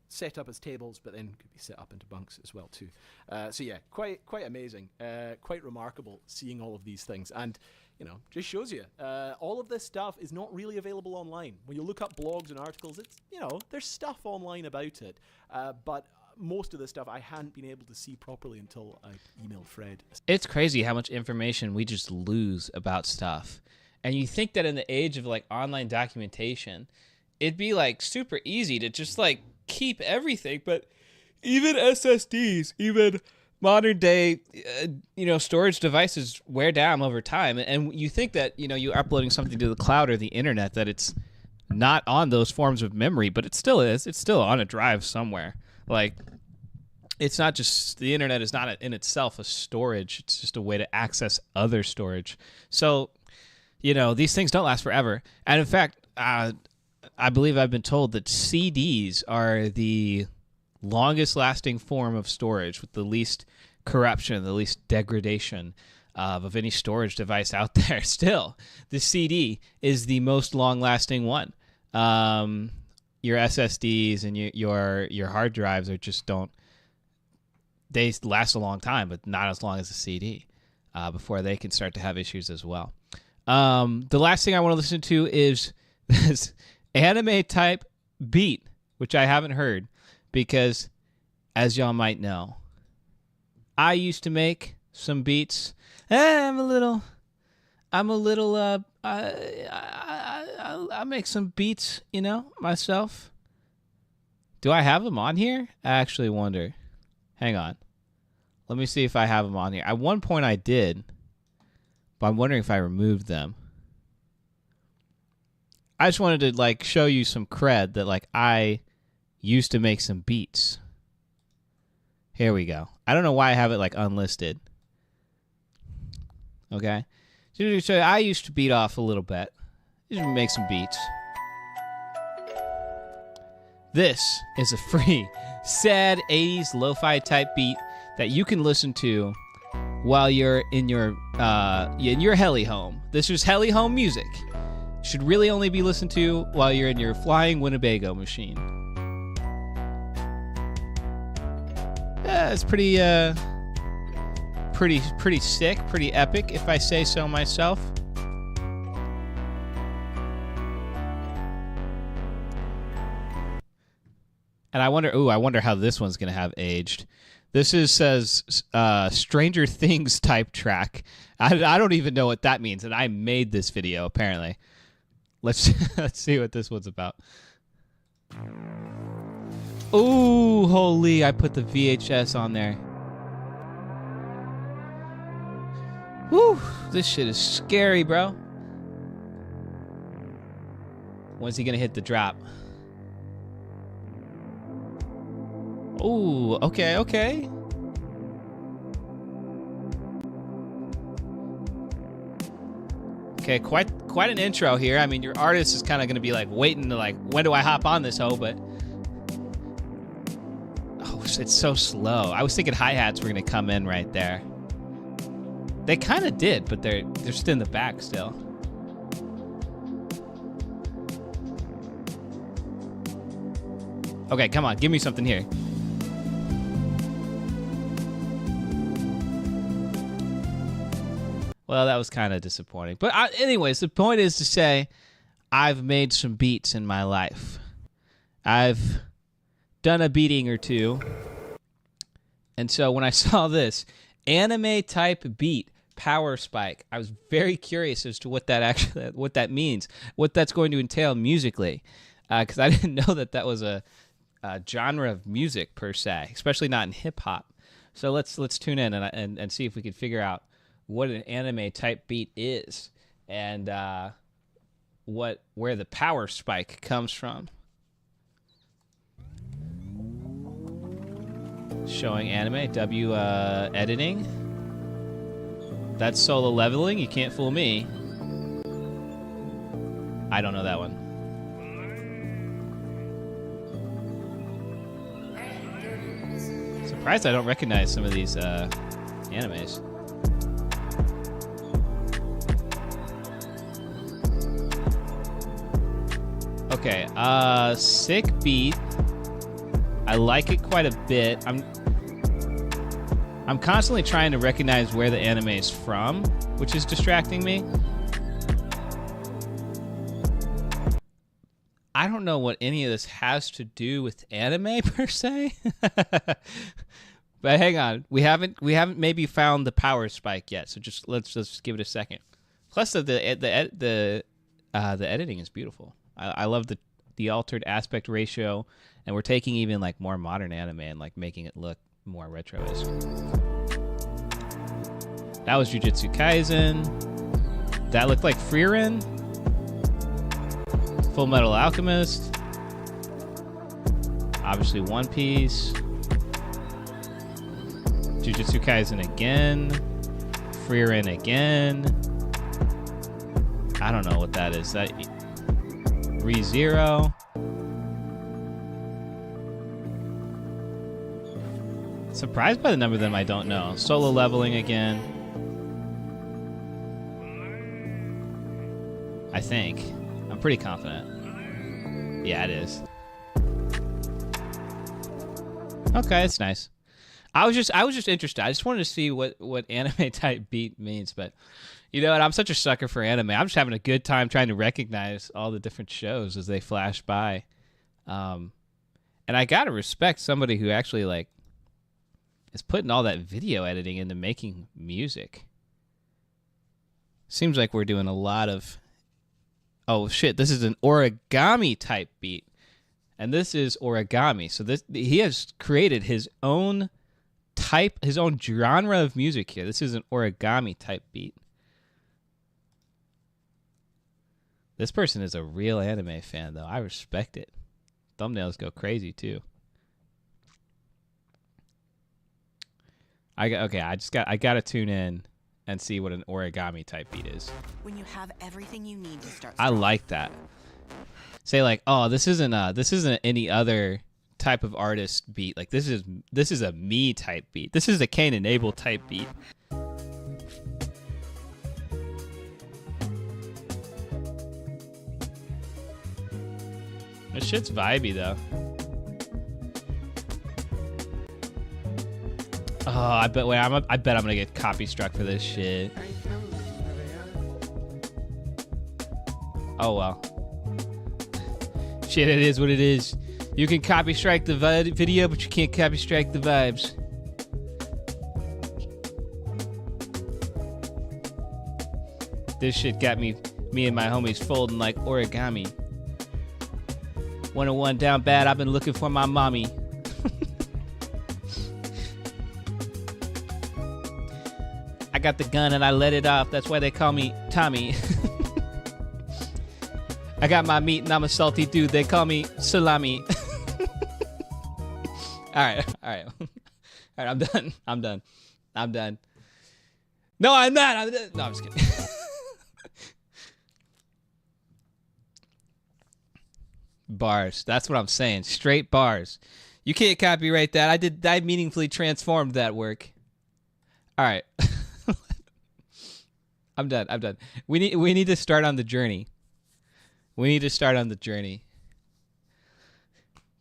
set up as tables, but then could be set up into bunks as well too. So yeah, quite amazing, quite remarkable seeing all of these things. And you know, just shows you. All of this stuff is not really available online. When you look up blogs and articles, it's, you know, there's stuff online about it. But most of the stuff I hadn't been able to see properly until I emailed Fred. It's crazy how much information we just lose about stuff. And you think that in the age of like online documentation, it'd be like super easy to just like keep everything. But even SSDs, even modern day, storage devices wear down over time. And you think that, you're uploading something to the cloud or the internet, that it's not on those forms of memory, but it still is. It's still on a drive somewhere. Like, it's not just, the internet is not in itself a storage. It's just a way to access other storage. So, these things don't last forever. And in fact, I believe I've been told that CDs are the longest lasting form of storage with the least corruption, the least degradation of any storage device out there. Still, the CD is the most long lasting one. Your SSDs and your hard drives are just they last a long time, but not as long as a CD before they can start to have issues as well. The last thing I want to listen to is this anime type beat, which I haven't heard because, as y'all might know, I used to make some beats. I make some beats, myself. Do I have them on here? I actually wonder. Hang on. Let me see if I have them on here. At one point I did, but I'm wondering if I removed them. I just wanted to show you some cred that I used to make some beats. Here we go. I don't know why I have it unlisted. Okay. So I used to beat off a little bit. Just make some beats. This is a free, sad 80s lo-fi type beat that you can listen to while you're in your heli home. This is heli home music. Should really only be listened to while you're in your flying Winnebago machine. Yeah, it's pretty sick, pretty epic, if I say so myself. And I wonder how this one's gonna have aged. This says Stranger Things type track. I don't even know what that means, and I made this video apparently. Let's see what this one's about. Ooh, holy! I put the VHS on there. Whew, this shit is scary, bro. When's he gonna hit the drop? Ooh, okay. Okay, quite an intro here. I mean, your artist is kind of gonna be waiting to when do I hop on this hoe? But it's so slow. I was thinking hi-hats were gonna come in right there. They kind of did, but they're just in the back still. Okay, come on, give me something here. Well, that was kind of disappointing. But anyways, the point is to say I've made some beats in my life. I've done a beating or two. And so when I saw this anime type beat, Power Spike, I was very curious as to what that means, what that's going to entail musically, because I didn't know that was a genre of music per se, especially not in hip hop. So let's tune in and see if we can figure out what an anime type beat is and where the Power Spike comes from. Showing anime, editing. That's Solo Leveling. You can't fool me. I don't know that one. Surprised I don't recognize some of these animes. Okay, sick beat. I like it quite a bit. I'm constantly trying to recognize where the anime is from. which is distracting me. I don't know what any of this has to do with anime per se. But hang on, we haven't maybe found the power spike yet. So let's just give it a second. Plus the editing is beautiful. I love the altered aspect ratio, and we're taking even like more modern anime and like making it look more retro-ish. That was Jujutsu Kaisen. That looked like Frieren. Full Metal Alchemist. Obviously One Piece. Jujutsu Kaisen again. Frieren again. I don't know what that is. That ReZero. Surprised by the number of them I don't know. Solo Leveling again. I think. I'm pretty confident. Yeah, it is. Okay, it's nice. I was just interested. I just wanted to see what anime type beat means, but you know what? I'm such a sucker for anime. I'm just having a good time trying to recognize all the different shows as they flash by. And I gotta respect somebody who actually like is putting all that video editing into making music. Seems like we're doing a lot of... Oh shit, this is an origami type beat. And this is origami. So he has created his own type, his own genre of music here. This is an origami type beat. This person is a real anime fan though. I respect it. Thumbnails go crazy too. I gotta tune in and see what an origami type beat is. When you have everything you need to start. I like that. Say like, oh, this isn't any other type of artist beat. Like this is a me type beat. This is a Cain and Abel type beat. This shit's vibey though. Oh, I bet I'm gonna get copy struck for this shit. Oh well. Shit, it is what it is. You can copy strike the video, but you can't copy strike the vibes. This shit got me and my homies folding like origami. 101 down bad, I've been looking for my mommy. I got the gun and I let it off, that's why they call me Tommy. I got my meat and I'm a salty dude, they call me Salami. Alright. Alright, I'm done. No, I'm not. No, I'm just kidding. Bars. That's what I'm saying. Straight bars. You can't copyright that. I meaningfully transformed that work. All right. I'm done. We need to start on the journey.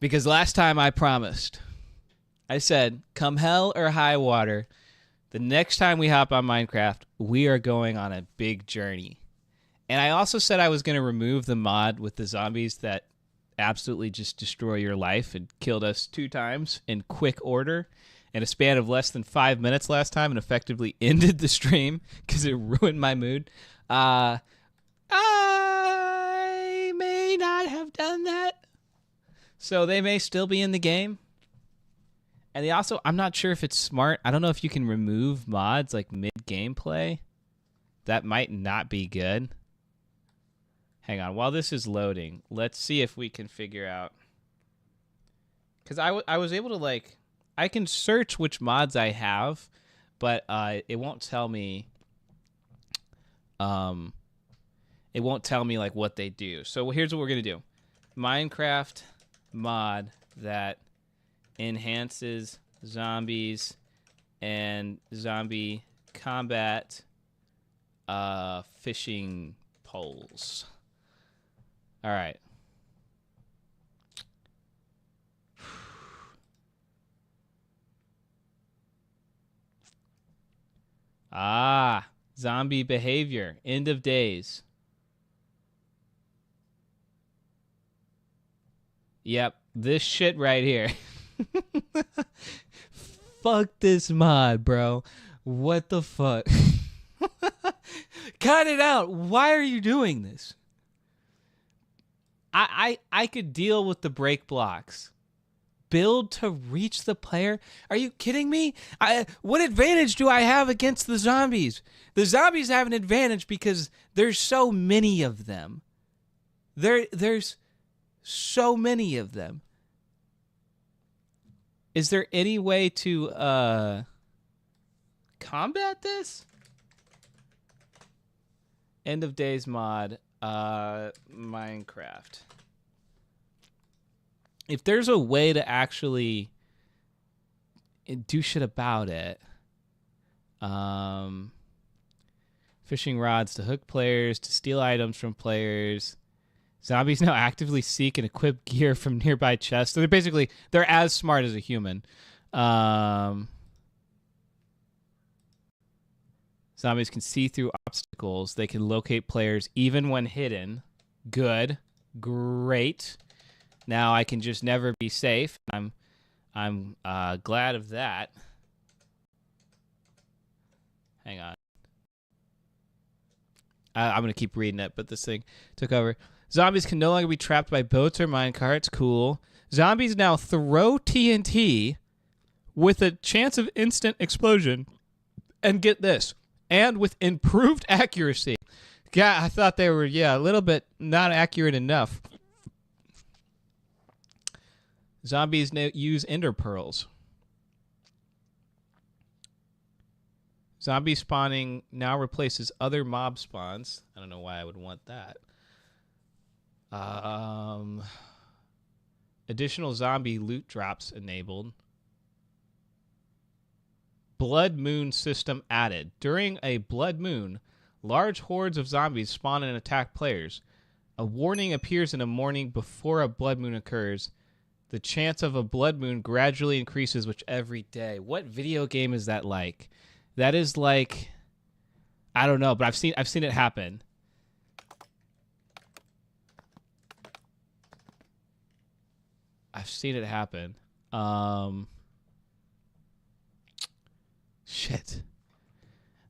Because last time I promised. I said, come hell or high water, the next time we hop on Minecraft, we are going on a big journey. And I also said I was going to remove the mod with the zombies that absolutely just destroy your life and killed us 2 times in quick order in a span of less than 5 minutes last time and effectively ended the stream because it ruined my mood. I may not have done that. So they may still be in the game. And they also, I'm not sure if it's smart. I don't know if you can remove mods like mid-gameplay. That might not be good. Hang on, while this is loading, let's see if we can figure out. Because I was able to, like, I can search which mods I have, but it won't tell me. It won't tell me, like, what they do. So here's what we're going to do. Minecraft mod that enhances zombies and zombie combat fishing poles. All right. Zombie behavior. End of days. Yep, this shit right here. Fuck this mod, bro. What the fuck? Cut it out. Why are you doing this? I could deal with the break blocks. Build to reach the player? Are you kidding me? What advantage do I have against the zombies? The zombies have an advantage because there's so many of them. There's so many of them. Is there any way to combat this? End of days mod, Minecraft. If there's a way to actually do shit about it, fishing rods to hook players, to steal items from players. Zombies now actively seek and equip gear from nearby chests. So they're as smart as a human. Zombies can see through obstacles. They can locate players even when hidden. Good. Great. Now I can just never be safe. I'm glad of that. Hang on. I'm going to keep reading it, but this thing took over. Zombies can no longer be trapped by boats or minecarts. Cool. Zombies now throw TNT with a chance of instant explosion. And get this. And with improved accuracy. Yeah, I thought they were, a little bit not accurate enough. Zombies use ender pearls. Zombie spawning now replaces other mob spawns. I don't know why I would want that. Additional zombie loot drops enabled. Blood moon system added. During a blood moon, large hordes of zombies spawn and attack players. A warning appears in the morning before a blood moon occurs. The chance of a blood moon gradually increases with every day. What video game is that like? That is like, I don't know, but I've seen it happen. I've seen it happen. Shit.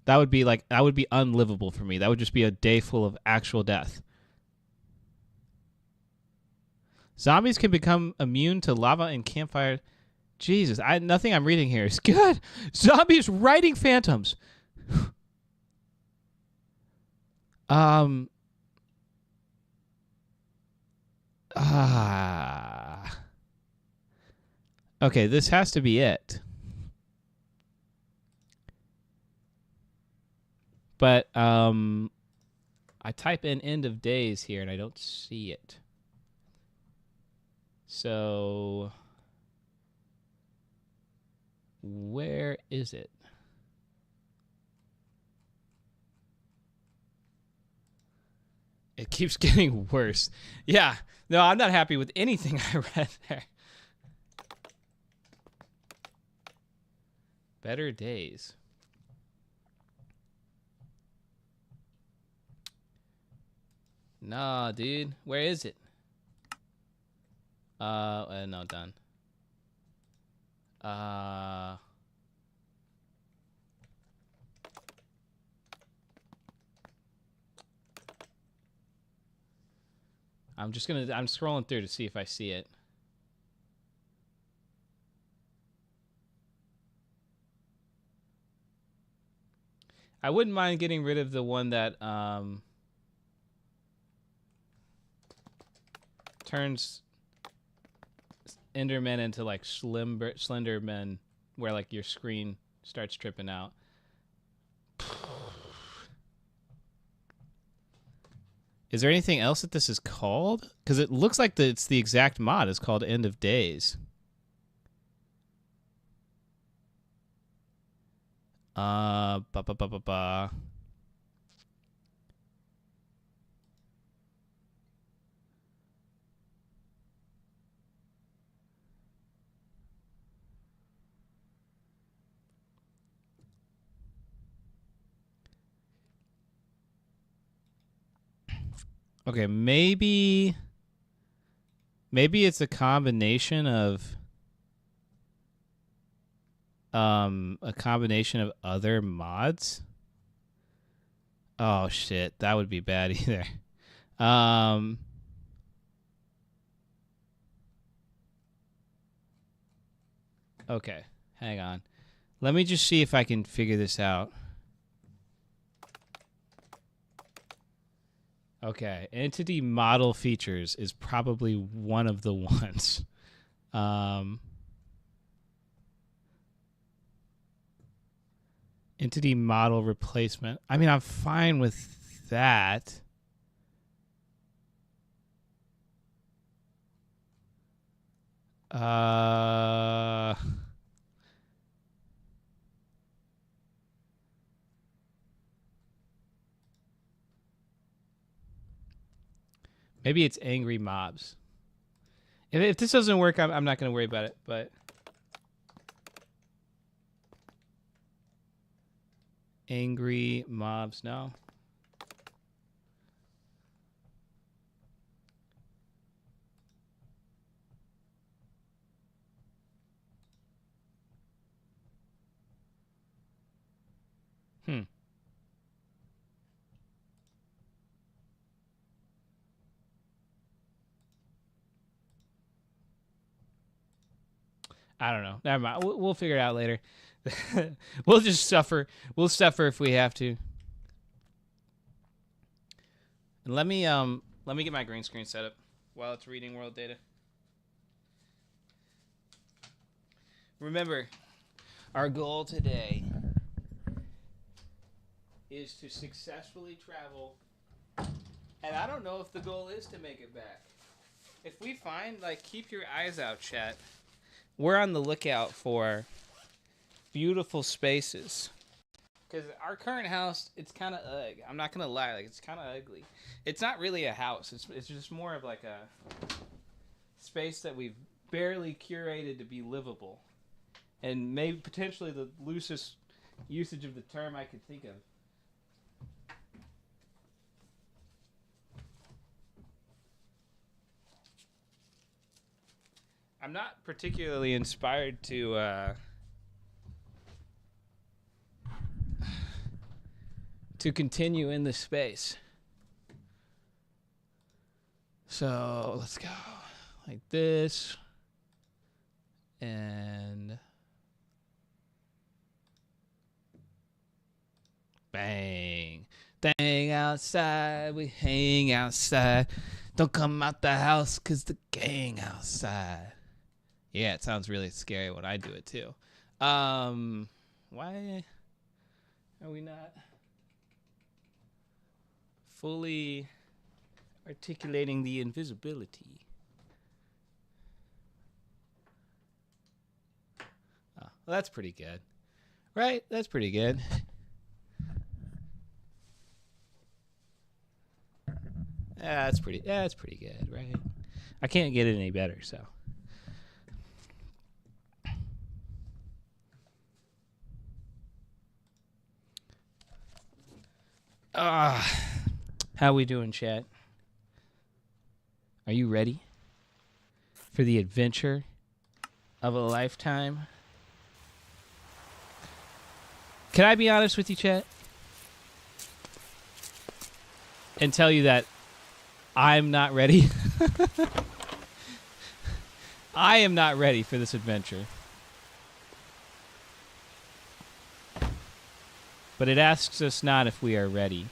That would be unlivable for me. That would just be a day full of actual death. Zombies can become immune to lava and campfire. Jesus, nothing I'm reading here is good. Zombies riding phantoms. Okay, this has to be it. But I type in end of days here and I don't see it. So where is it? It keeps getting worse. Yeah. No, I'm not happy with anything I read there. Better days. Nah, dude. Where is it? No, done. I'm scrolling through to see if I see it. I wouldn't mind getting rid of the one that turns Endermen into like slender men, where like your screen starts tripping out. Is there anything else that this is called? Because it looks like it's the exact mod. It's called End of Days. Okay, maybe it's a combination of other mods. Oh shit, that would be bad either. Okay, hang on. Let me just see if I can figure this out. Okay, entity model features is probably one of the ones. Entity model replacement. I mean, I'm fine with that. Maybe it's angry mobs. If this doesn't work, I'm not going to worry about it, but... Angry mobs, no. I don't know. Never mind. We'll figure it out later. We'll just suffer. We'll suffer if we have to. And let me get my green screen set up while it's reading world data. Remember, our goal today is to successfully travel, and I don't know if the goal is to make it back. If we find, like, keep your eyes out, chat. We're on the lookout for beautiful spaces. Because our current house, it's kind of ugly. I'm not going to lie. Like, it's kind of ugly. It's not really a house. It's just more of like a space that we've barely curated to be livable. And maybe potentially the loosest usage of the term I could think of. I'm not particularly inspired to continue in this space. So let's go like this. And bang. Dang, outside, we hang outside. Don't come out the house, 'cause the gang outside. Yeah, it sounds really scary when I do it too. Why are we not fully articulating the invisibility? Oh, well, that's pretty good. Right? That's pretty good. Yeah, that's pretty good, right? I can't get it any better, so. How we doing, chat? Are you ready for the adventure of a lifetime? Can I be honest with you, chat? And tell you that I'm not ready. I am not ready for this adventure. But it asks us not if we are ready,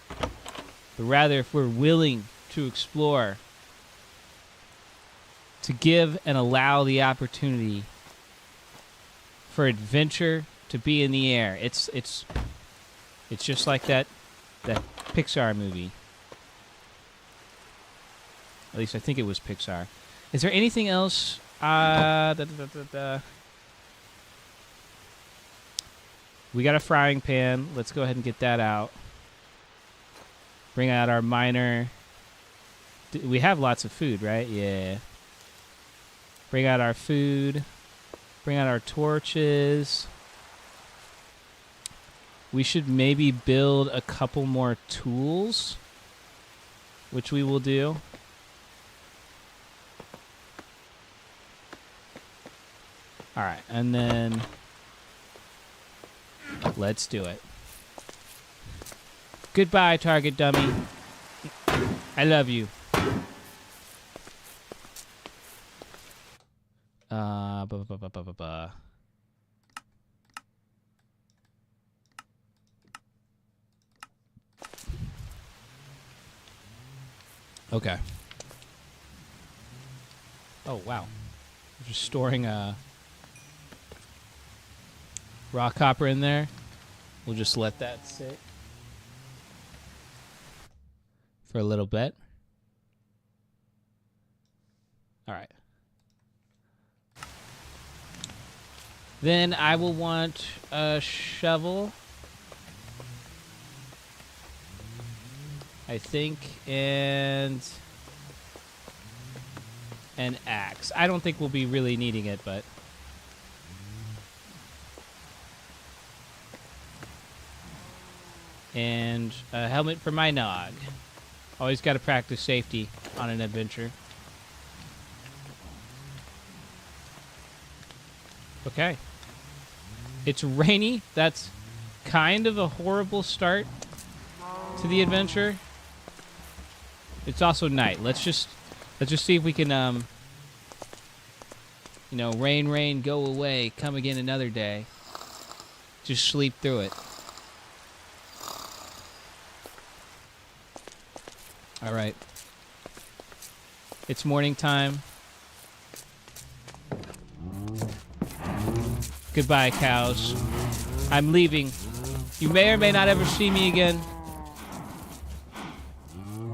but rather if we're willing to explore, to give and allow the opportunity for adventure to be in the air. It's just like that Pixar movie. At least I think it was Pixar. Is there anything else? We got a frying pan. Let's go ahead and get that out. Bring out our miner. We have lots of food, right? Yeah. Bring out our food. Bring out our torches. we should maybe build a couple more tools, which we will do. All right, and then let's do it. Goodbye, target dummy. I love you. Okay. Oh, wow. Just storing a rock hopper in there. We'll just let that sit for a little bit. All right. Then I will want a shovel, I think, and an axe. I don't think we'll be really needing it, but and a helmet for my nog. Always got to practice safety on an adventure. Okay. It's rainy. That's kind of a horrible start to the adventure. It's also night. Let's just see if we can you know, rain, go away, come again another day. Just sleep through it. All right. It's morning time. Goodbye, cows. I'm leaving. You may or may not ever see me again.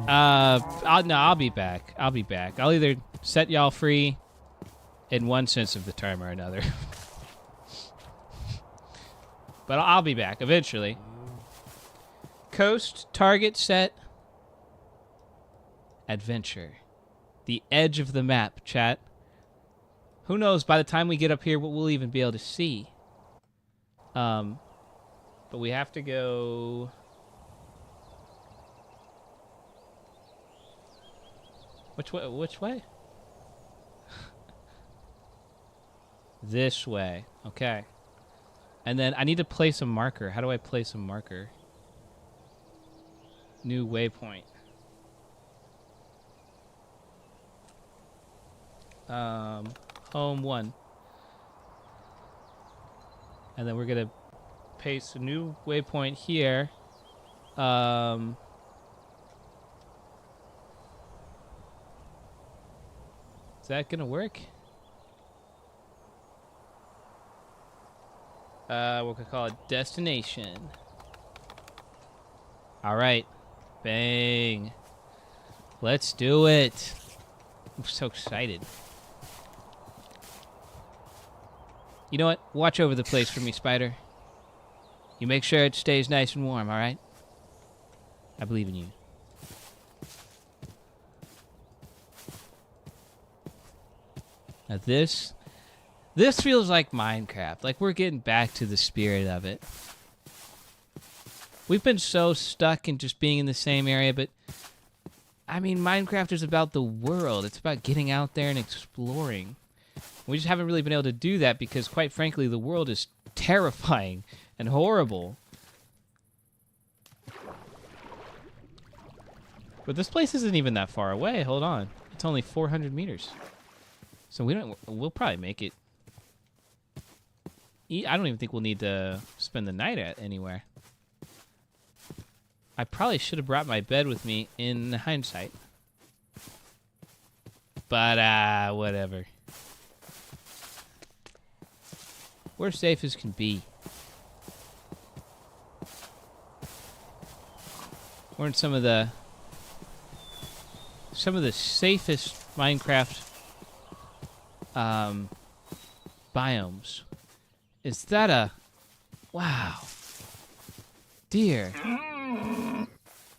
I'll be back. I'll be back. I'll either set y'all free in one sense of the term or another. But I'll be back eventually. Coast, target set, adventure. The edge of the map, chat. Who knows, by the time we get up here, what we'll even be able to see. But we have to go... Which way? Which way? This way. Okay. And then I need to place a marker. How do I place a marker? New waypoint. Home 1. And then we're gonna paste a new waypoint here. Is that gonna work? We're gonna call it destination. All right, bang. Let's do it. I'm so excited. You know what? Watch over the place for me, Spider. You make sure it stays nice and warm, all right? I believe in you. Now this feels like Minecraft. Like we're getting back to the spirit of it. We've been so stuck in just being in the same area, but I mean, Minecraft is about the world. It's about getting out there and exploring. We just haven't really been able to do that because, quite frankly, the world is terrifying and horrible. But this place isn't even that far away. Hold on. It's only 400 meters. So we'll probably make it. I don't even think we'll need to spend the night anywhere. I probably should have brought my bed with me in hindsight. But, whatever. We're safe as can be. We're in some of the safest Minecraft biomes. Is that a... Wow. Deer.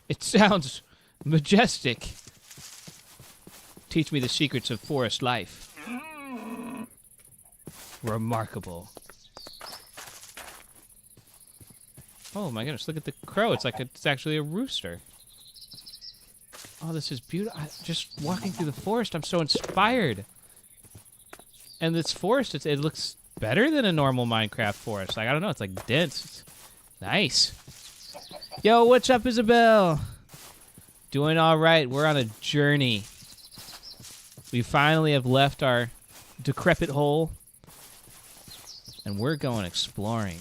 It sounds majestic. Teach me the secrets of forest life. Remarkable. Oh my goodness, look at the crow. It's actually a rooster. Oh, this is beautiful. Just walking through the forest, I'm so inspired. And this forest, it looks better than a normal Minecraft forest. Like, I don't know, it's like dense. It's nice. Yo, what's up, Isabel? Doing all right. We're on a journey. We finally have left our decrepit hole. And we're going exploring.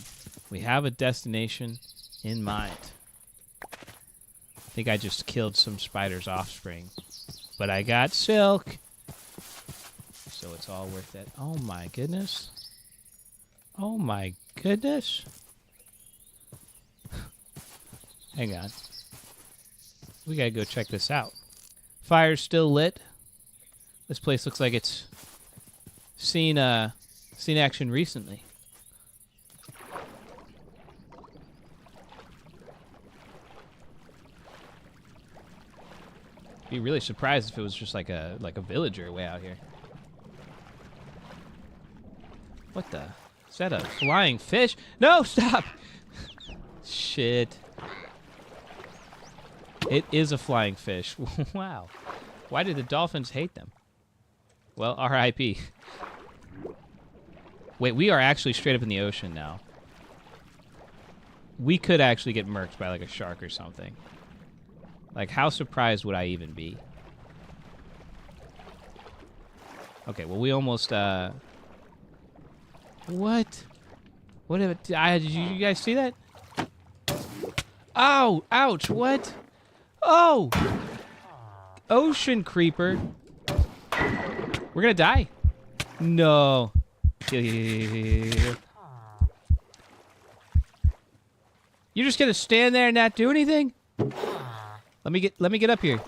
We have a destination in mind. I think I just killed some spider's offspring. But I got silk. So it's all worth it. Oh my goodness. Oh my goodness. Hang on. We gotta go check this out. Fire's still lit. This place looks like it's seen action recently. Be really surprised if it was just like a villager way out here. What the? Is that a flying fish? No, stop! Shit. It is a flying fish. Wow. Why did the dolphins hate them? Well, R.I.P. Wait, we are actually straight up in the ocean now. We could actually get murked by like a shark or something. Like, how surprised would I even be? Okay, well, we almost, What? What did you guys see that? Oh! Ouch! What? Oh! Ocean creeper. We're gonna die. No. You're just gonna stand there and not do anything? Let me get up here.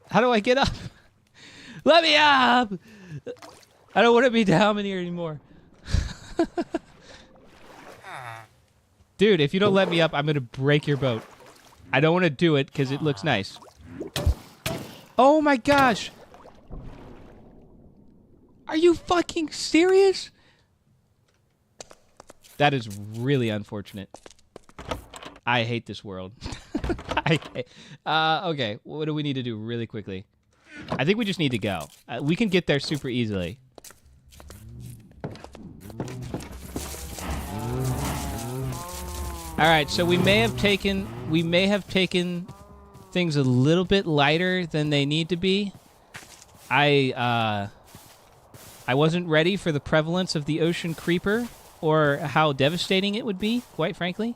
How do I get up? Let me up! I don't want to be down in here anymore. Dude, if you don't let me up, I'm gonna break your boat. I don't want to do it because it looks nice. Oh my gosh! Are you fucking serious? That is really unfortunate. I hate this world. Okay, what do we need to do really quickly? I think we just need to go. We can get there super easily. All right, so we may have taken things a little bit lighter than they need to be. I wasn't ready for the prevalence of the ocean creeper or how devastating it would be, quite frankly.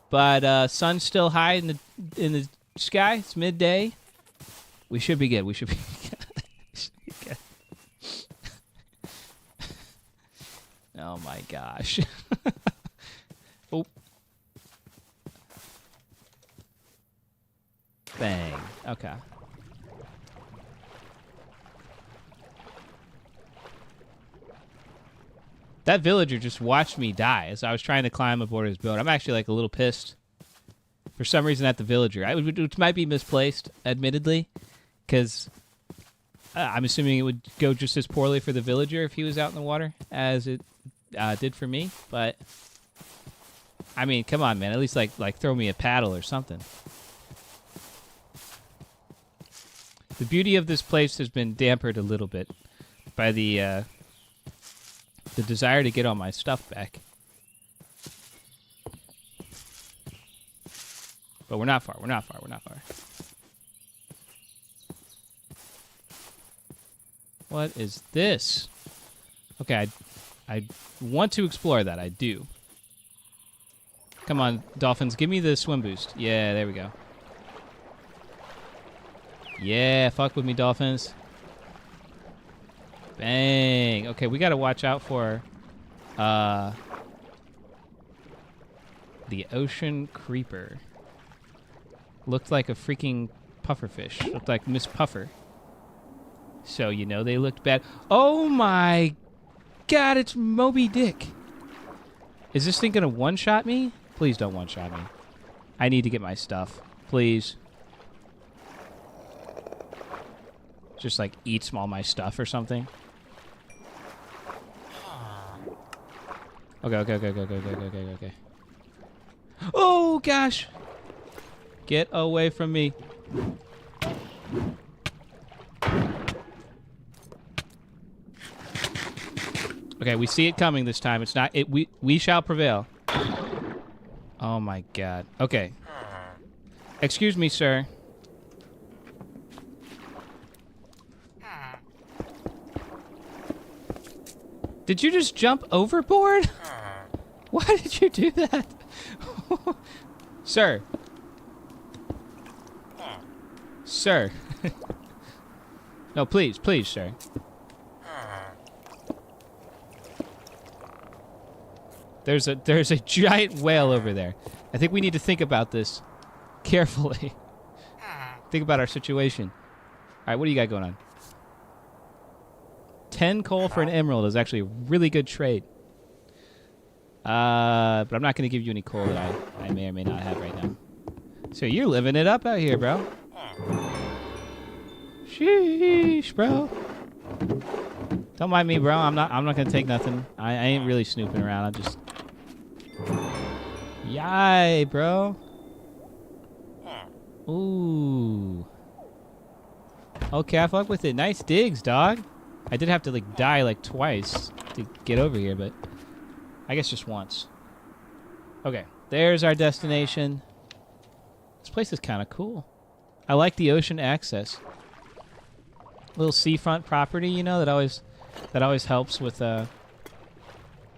But sun's still high in the sky. It's midday. We should be good. We should be good. Oh my gosh. Oh. Bang. Okay. That villager just watched me die as I was trying to climb aboard his boat. I'm actually like a little pissed for some reason at the villager, which might be misplaced, admittedly, because I'm assuming it would go just as poorly for the villager if he was out in the water as it did for me. But I mean, come on, man, at least like throw me a paddle or something. The beauty of this place has been dampered a little bit by the desire to get all my stuff back. But we're not far. We're not far. We're not far. What is this? Okay, I want to explore that. I do. Come on, dolphins. Give me the swim boost. Yeah, there we go. Yeah, fuck with me, dolphins. Bang. Okay, we got to watch out for the ocean creeper. Looked like a freaking pufferfish. Looked like Miss Puffer. So, you know they looked bad. Oh my god, it's Moby Dick. Is this thing going to one-shot me? Please don't one-shot me. I need to get my stuff. Please. Just like eats all my stuff or something. Okay. Oh, gosh. Get away from me. Okay, we see it coming this time. It's not it we shall prevail. Oh my god. Okay. Excuse me, sir. Did you just jump overboard? Why did you do that? Sir. Sir. No, please, sir. There's a giant whale over there. I think we need to think about this carefully. Think about our situation. All right, what do you got going on? 10 coal for an emerald is actually a really good trade. But I'm not going to give you any coal that I may or may not have right now. So you're living it up out here, bro. Sheesh, bro. Don't mind me, bro. I'm not going to take nothing. I ain't really snooping around. I'm just... Yay, bro. Ooh. Okay, I fuck with it. Nice digs, dog. I did have to like die like twice to get over here, but I guess just once. Okay, there's our destination. This place is kind of cool. I like the ocean access. Little seafront property, you know, that always helps with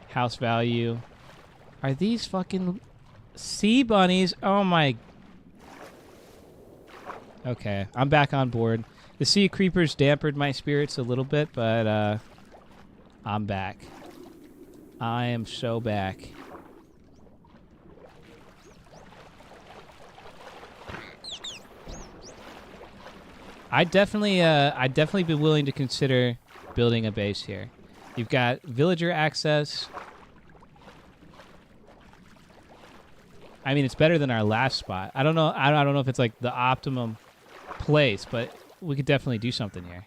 house value. Are these fucking sea bunnies? Oh my. Okay, I'm back on board. The sea creepers dampened my spirits a little bit, but I'm back. I am so back. I'd definitely be willing to consider building a base here. You've got villager access. I mean, it's better than our last spot. I don't know if it's like the optimum place, but we could definitely do something here.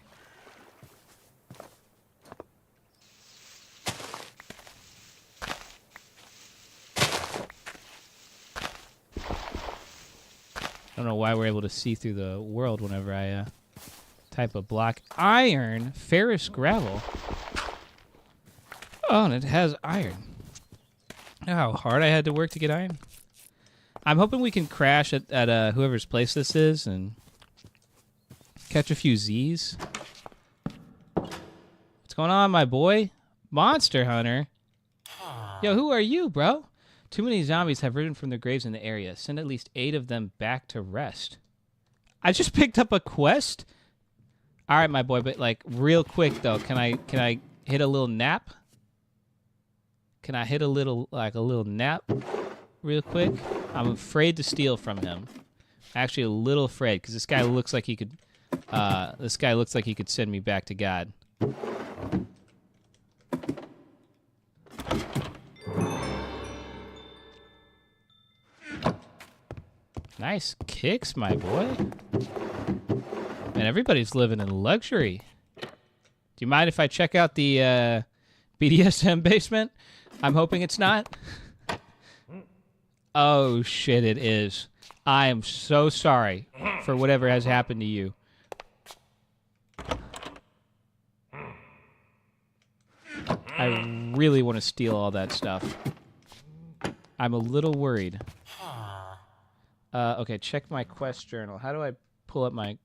I don't know why we're able to see through the world whenever I type a block. Iron, ferrous gravel. Oh, and it has iron. You know how hard I had to work to get iron? I'm hoping we can crash at whoever's place this is and catch a few Z's. What's going on, my boy? Monster Hunter? Yo, who are you, bro? Too many zombies have risen from their graves in the area. Send at least 8 of them back to rest. I just picked up a quest? All right, my boy, but like real quick though, can I hit a little nap? Can I hit a little nap real quick? I'm afraid to steal from him. Actually, a little afraid because this guy looks like he could. This guy looks like he could send me back to God. Nice kicks, my boy. Man, everybody's living in luxury. Do you mind if I check out the BDSM basement? I'm hoping it's not. Oh, shit, it is. I am so sorry for whatever has happened to you. I really want to steal all that stuff. I'm a little worried. Okay, check my quest journal. How do I pull up my...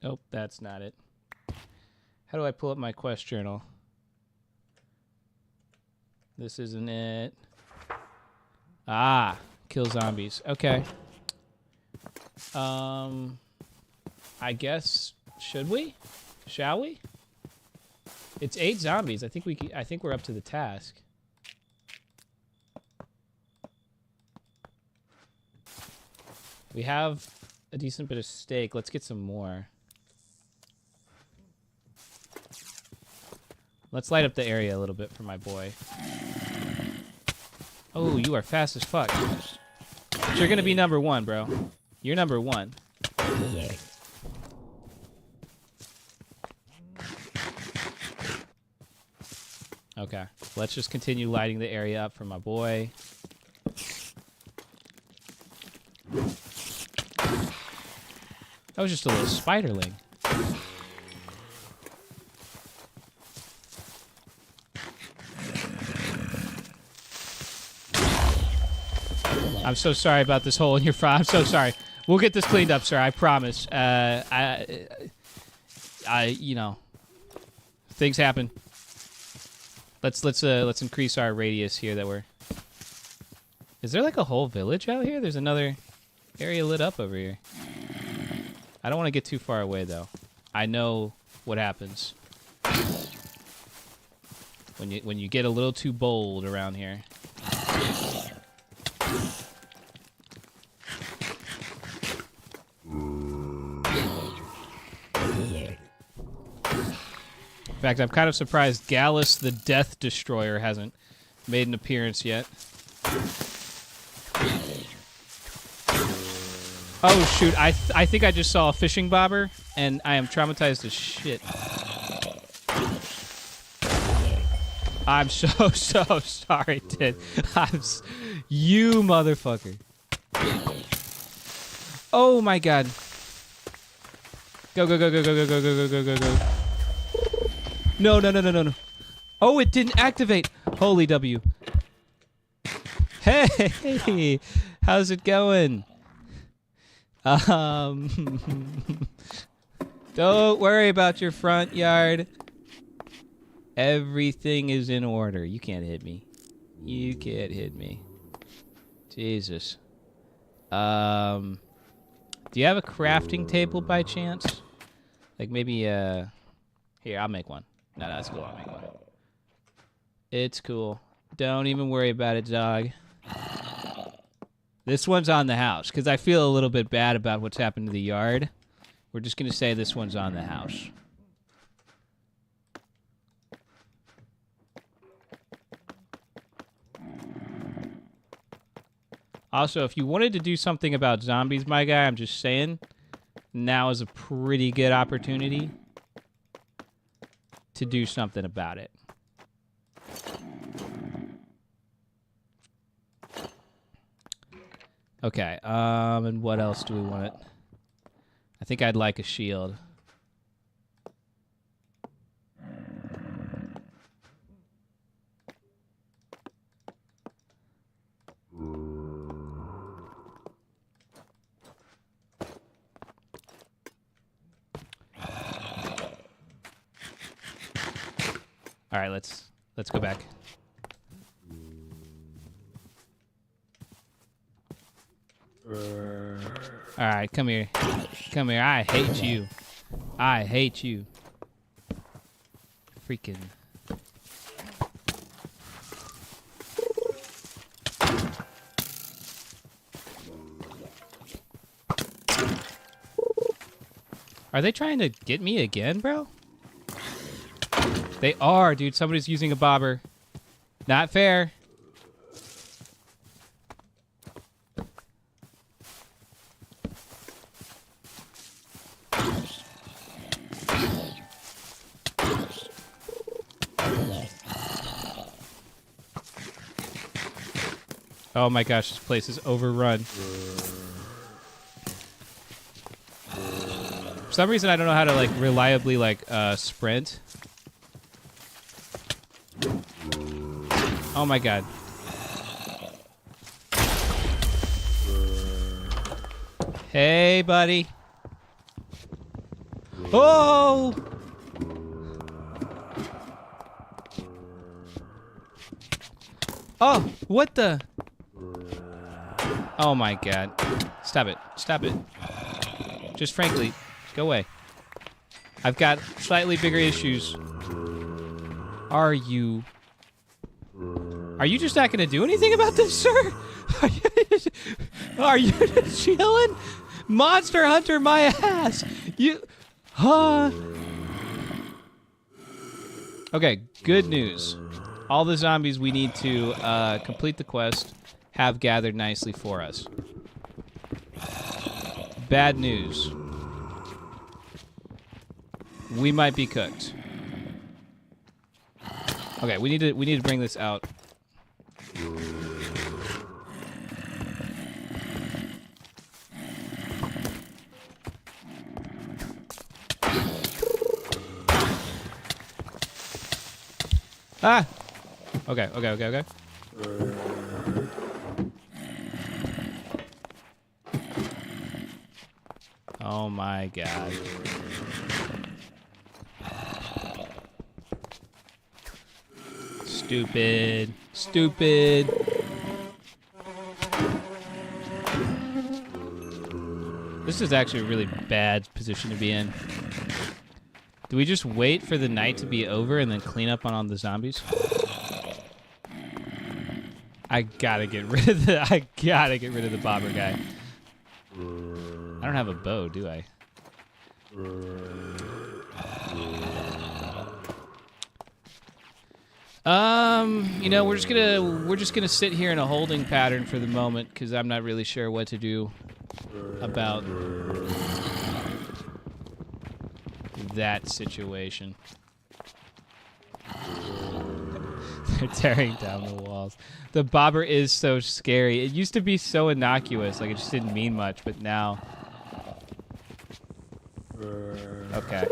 Oh, that's not it. How do I pull up my quest journal? This isn't it. Ah, kill zombies. Okay. I guess should we? Shall we? It's 8 zombies. I think we're up to the task. We have a decent bit of steak. Let's get some more. Let's light up the area a little bit for my boy. Oh, you are fast as fuck. But you're gonna be number 1, bro. You're number 1. Okay. Let's just continue lighting the area up for my boy. That was just a little spiderling. I'm so sorry about this hole in your front. I'm so sorry. We'll get this cleaned up, sir. I promise. You know, things happen. Let's increase our radius here that we're. Is there like a whole village out here? There's another area lit up over here. I don't want to get too far away though. I know what happens when you get a little too bold around here. In fact, I'm kind of surprised Gallus the Death Destroyer hasn't made an appearance yet. Oh shoot, I think I just saw a fishing bobber, and I am traumatized as shit. I'm so sorry, Tid. You motherfucker. Oh my god. Go. No. Oh, it didn't activate. Holy W. Hey, how's it going? Don't worry about your front yard. Everything is in order. You can't hit me. You can't hit me. Jesus. Do you have a crafting table by chance? Like maybe, here, I'll make one. No, that's cool. I'll make one. It's cool. Don't even worry about it, dog. This one's on the house, because I feel a little bit bad about what's happened to the yard. We're just going to say this one's on the house. Also, if you wanted to do something about zombies, my guy, I'm just saying, now is a pretty good opportunity to do something about it. Okay, and what else do we want it? I think I'd like a shield. All right, let's go back. All right, come here. Come here. I hate you. I hate you. Freaking. Are they trying to get me again, bro? They are, dude. Somebody's using a bobber. Not fair. Oh my gosh, this place is overrun. For some reason, I don't know how to like reliably like sprint. Oh my god. Hey, buddy. Oh! Oh, what the? Oh my god. Stop it. Stop it. Just frankly, go away. I've got slightly bigger issues. Are you just not going to do anything about this, sir? Are you just chilling? Monster Hunter my ass. Okay, good news. All the zombies we need to complete the quest have gathered nicely for us. Bad news. We might be cooked. Okay, we need to bring this out. Ah! Okay. Oh my god. Stupid. This is actually a really bad position to be in. Do we just wait for the night to be over and then clean up on all the zombies? I gotta get rid of the bobber guy. I don't have a bow, do I? You know, we're just gonna sit here in a holding pattern for the moment because I'm not really sure what to do about that situation. They're tearing down the walls. The bobber is so scary. It used to be so innocuous, like it just didn't mean much, but now... Okay.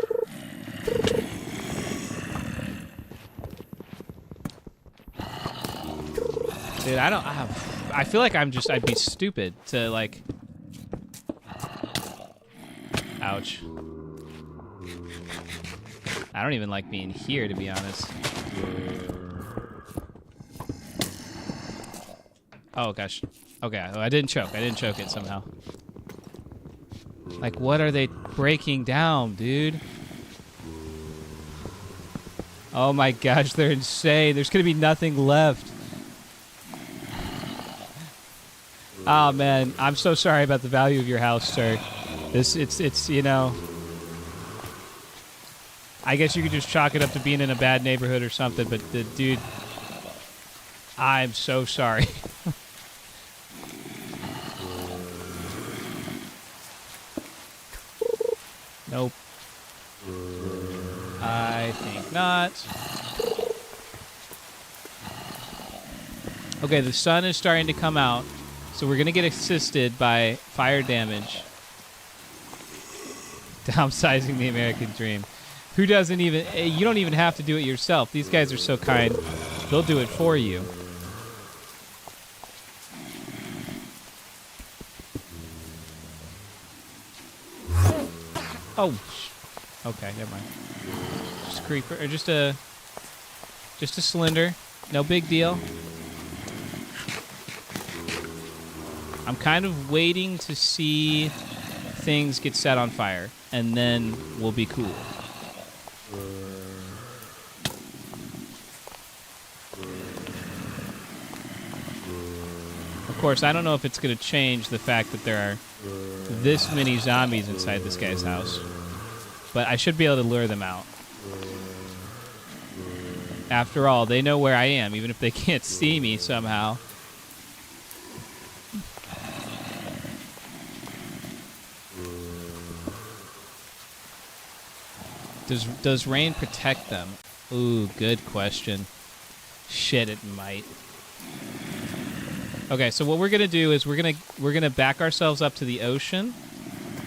Dude, I feel like I'd be stupid to, like... Ouch. I don't even like being here, to be honest. Oh, gosh. Okay, oh, I didn't choke it somehow. Like, what are they breaking down, dude? Oh my gosh, they're insane. There's gonna be nothing left. Oh man, I'm so sorry about the value of your house, sir. It's you know... I guess you could just chalk it up to being in a bad neighborhood or something, but dude... I'm so sorry. Nope. I think not. Okay, the sun is starting to come out, so we're going to get assisted by fire damage. Downsizing the American dream. Who doesn't even... You don't even have to do it yourself. These guys are so kind. They'll do it for you. Oh, okay, never mind. Just a creeper, or just a cylinder. No big deal. I'm kind of waiting to see things get set on fire, and then we'll be cool. Of course, I don't know if it's going to change the fact that there are this many zombies inside this guy's house. But I should be able to lure them out. After all, they know where I am, even if they can't see me somehow. Does rain protect them? Ooh, good question. Shit, it might. Okay, so what we're gonna do is we're gonna back ourselves up to the ocean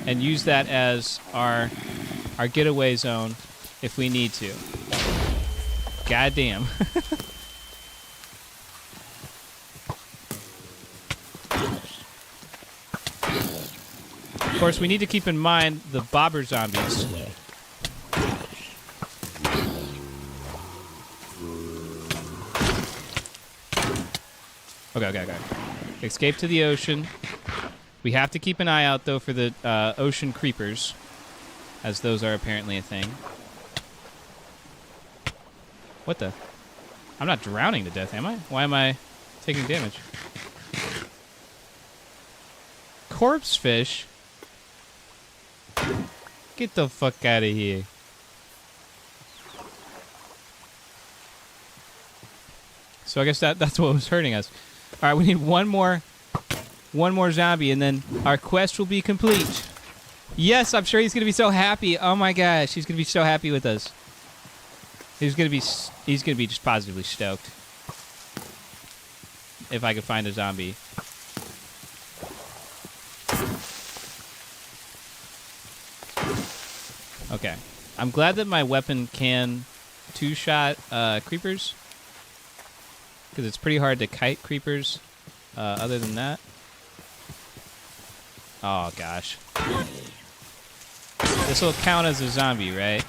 and use that as our getaway zone if we need to. Goddamn. Of course, we need to keep in mind the bobber zombies. Okay. Escape to the ocean. We have to keep an eye out, though, for the ocean creepers, as those are apparently a thing. What the? I'm not drowning to death, am I? Why am I taking damage? Corpse fish? Get the fuck out of here. So I guess that's what was hurting us. All right, we need one more zombie, and then our quest will be complete. Yes, I'm sure he's gonna be so happy. Oh my gosh, he's gonna be so happy with us. He's gonna be just positively stoked if I could find a zombie. Okay, I'm glad that my weapon can two-shot creepers, because it's pretty hard to kite creepers. Other than that, oh gosh, this will count as a zombie, right?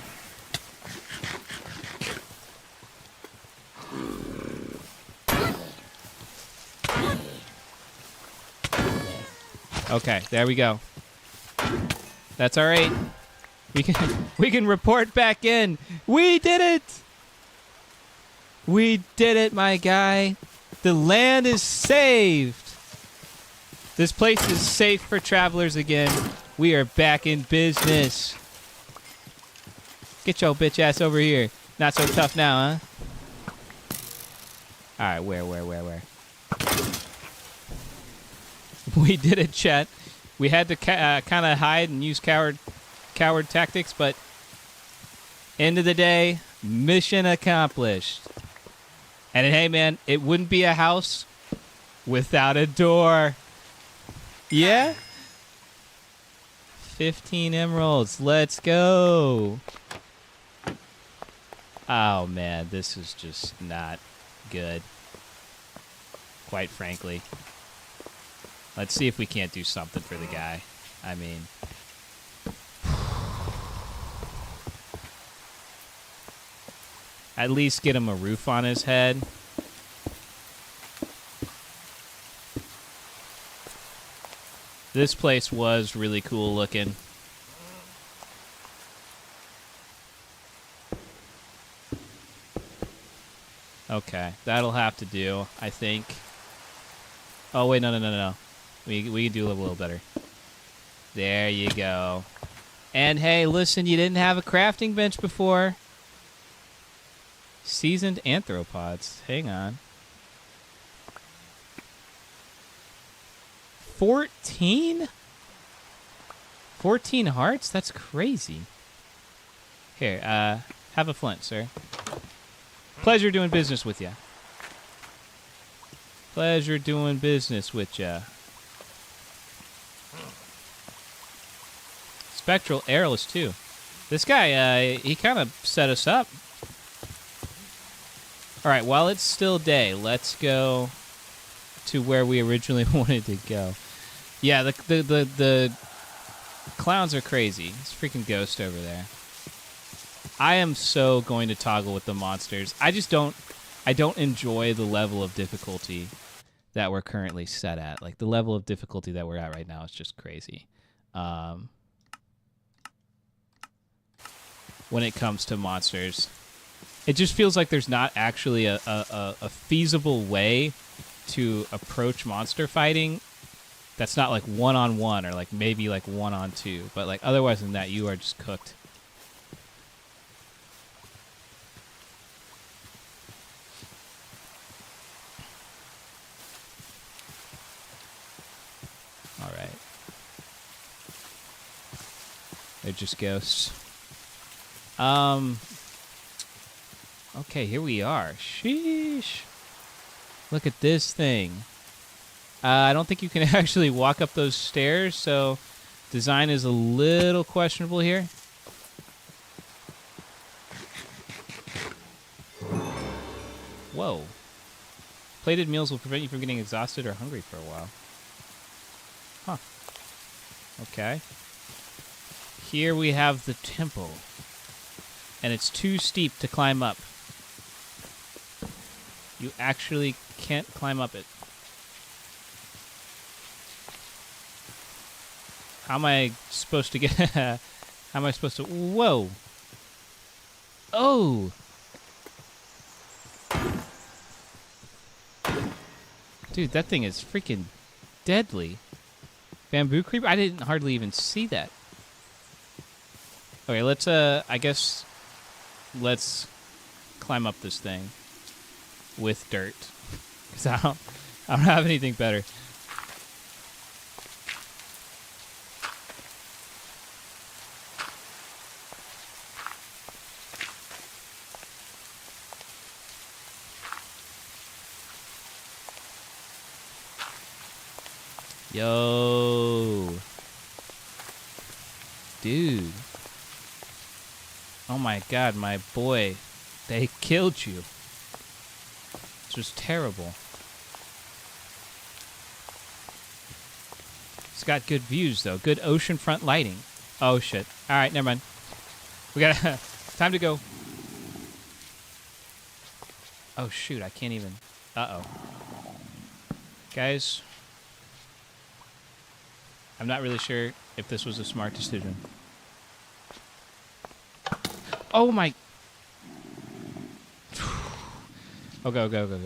Okay, there we go. That's all right. We can report back in. We did it. We did it, my guy. The land is saved. This place is safe for travelers again. We are back in business. Get your bitch ass over here. Not so tough now, huh? All right, where? We did it, chat. We had to kind of hide and use coward tactics, but end of the day, mission accomplished. And hey, man, it wouldn't be a house without a door. Yeah? 15 emeralds. Let's go. Oh, man, this is just not good. Quite frankly. Let's see if we can't do something for the guy. I mean... at least get him a roof on his head. This place was really cool looking. Okay, that'll have to do, I think. Oh, wait, no. We can do a little better. There you go. And hey, listen, you didn't have a crafting bench before. Seasoned anthropods. Hang on. 14? 14 hearts? That's crazy. Here, have a flint, sir. Pleasure doing business with ya. Pleasure doing business with ya. Spectral arrows, too. This guy, he kind of set us up. All right, while it's still day, let's go to where we originally wanted to go. Yeah, the clowns are crazy. It's freaking ghost over there. I am so going to toggle with the monsters. I don't enjoy the level of difficulty that we're currently set at. Like, the level of difficulty that we're at right now is just crazy. When it comes to monsters. It just feels like there's not actually a feasible way to approach monster fighting that's not like one-on-one or like maybe like one-on-two. But like otherwise than that, you are just cooked. All right. They're just ghosts. Okay, here we are. Sheesh. Look at this thing. I don't think you can actually walk up those stairs, so design is a little questionable here. Whoa. Plated meals will prevent you from getting exhausted or hungry for a while. Huh. Okay. Here we have the temple. And it's too steep to climb up. You actually can't climb up it. How am I supposed to get... How am I supposed to... Whoa! Oh! Dude, that thing is freaking deadly. Bamboo creeper? I didn't hardly even see that. Okay, let's, I guess... Let's climb up this thing with dirt. Because I don't have anything better. Yo. Dude. Oh my god, my boy. They killed you. This was terrible. It's got good views, though. Good oceanfront lighting. Oh, shit. All right, never mind. We got time to go. Oh, shoot. I can't even. Uh-oh. Guys. I'm not really sure if this was a smart decision. Oh, my. Go.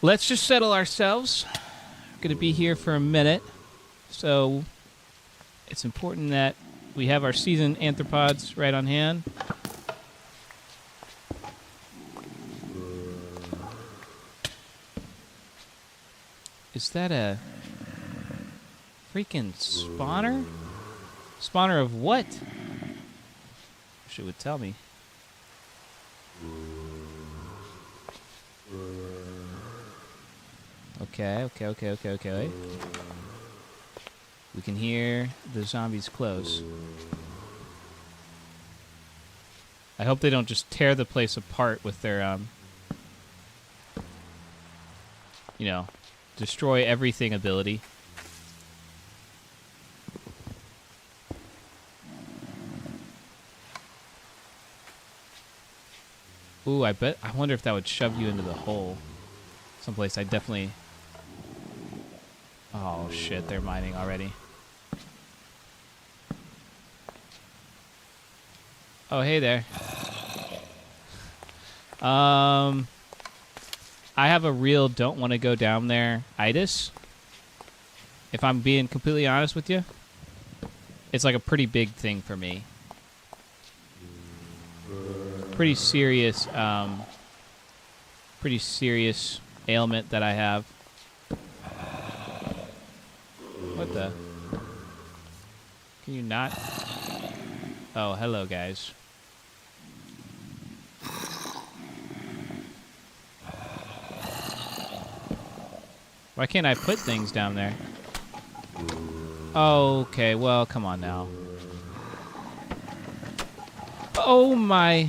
Let's just settle ourselves. We're going to be here for a minute. So it's important that we have our seasoned anthropods right on hand. Is that a freaking spawner? Spawner of what? Wish it would tell me. Okay. We can hear the zombies close. I hope they don't just tear the place apart with their, you know, destroy everything ability. Ooh, I wonder if that would shove you into the hole. Someplace I definitely... Oh, shit, they're mining already. Oh, hey there. I have a real don't want to go down there itis. If I'm being completely honest with you. It's like a pretty big thing for me. Pretty serious ailment that I have. What the? Can you not? Oh, hello, guys. Why can't I put things down there? Okay, well, come on now. Oh my...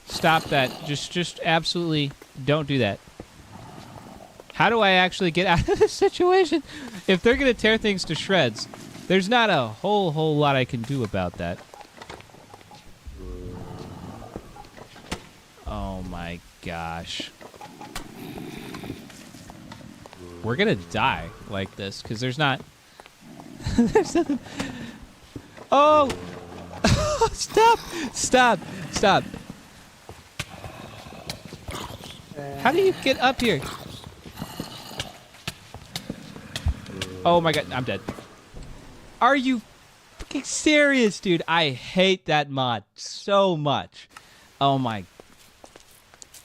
Stop that. Just absolutely don't do that. How do I actually get out of this situation? If they're going to tear things to shreds, there's not a whole lot I can do about that. Oh my gosh. We're going to die like this because there's not... there's nothing... Oh! Stop! How do you get up here? Oh my god, I'm dead. Are you fucking serious, dude? I hate that mod so much. Oh my.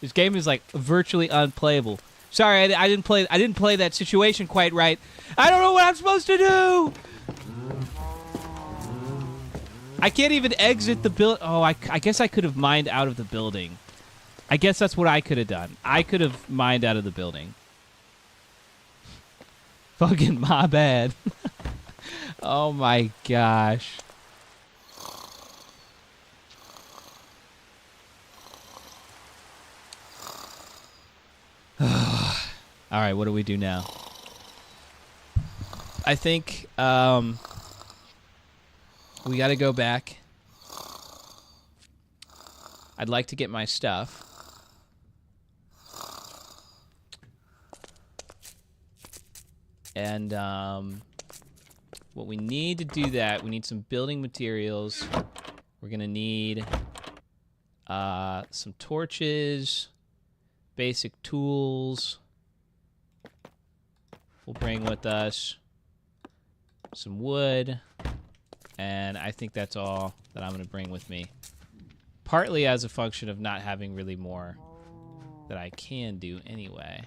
This game is like virtually unplayable. Sorry, I didn't play that situation quite right. I don't know what I'm supposed to do. I can't even exit the build. Oh, I guess I could have mined out of the building. I guess that's what I could have done. I could have mined out of the building. Fucking my bad. Oh my gosh. Alright, what do we do now? I think we gotta go back. I'd like to get my stuff. And what we need to do that, we need some building materials. We're gonna need some torches, basic tools. We'll bring with us some wood, and I think that's all that I'm gonna bring with me. Partly as a function of not having really more that I can do anyway.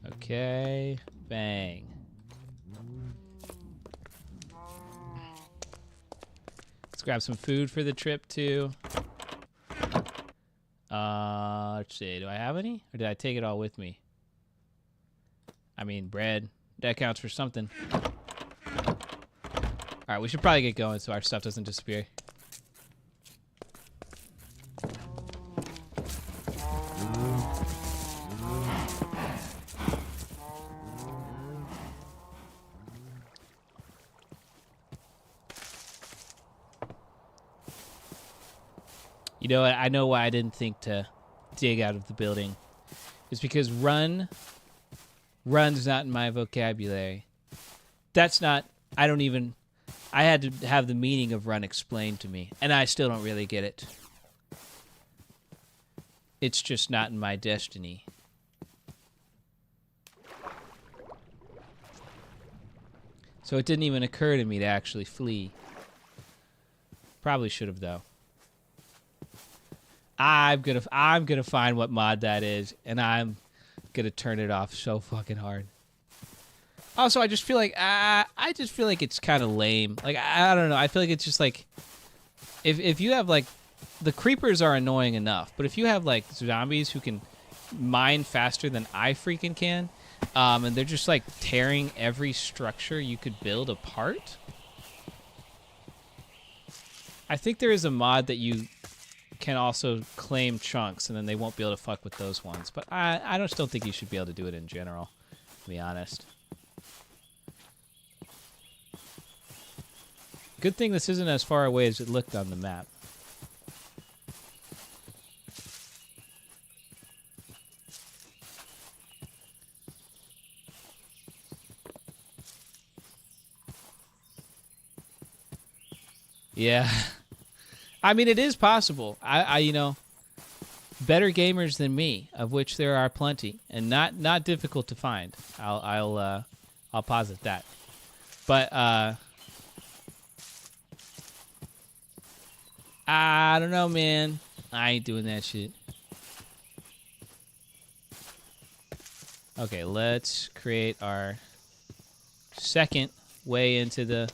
Okay. Bang. Let's grab some food for the trip too. Let's see. Do I have any? Or did I take it all with me? I mean, bread. That counts for something. Alright, we should probably get going so our stuff doesn't disappear. You know, I know why I didn't think to dig out of the building. It's because run's not in my vocabulary. That's not, I had to have the meaning of run explained to me, and I still don't really get it. It's just not in my destiny. So it didn't even occur to me to actually flee. Probably should have, though. I'm gonna find what mod that is, and I'm gonna turn it off so fucking hard. Also, I just feel like it's kind of lame. Like, I don't know. I feel like it's just like if you have like the creepers are annoying enough, but if you have like zombies who can mine faster than I freaking can, and they're just like tearing every structure you could build apart. I think there is a mod that you can also claim chunks, and then they won't be able to fuck with those ones. But I don't still think you should be able to do it in general, to be honest. Good thing this isn't as far away as it looked on the map. Yeah. I mean, it is possible. I you know, better gamers than me, of which there are plenty, and not difficult to find. I'll posit that. But I don't know, man. I ain't doing that shit. Okay, let's create our second way into the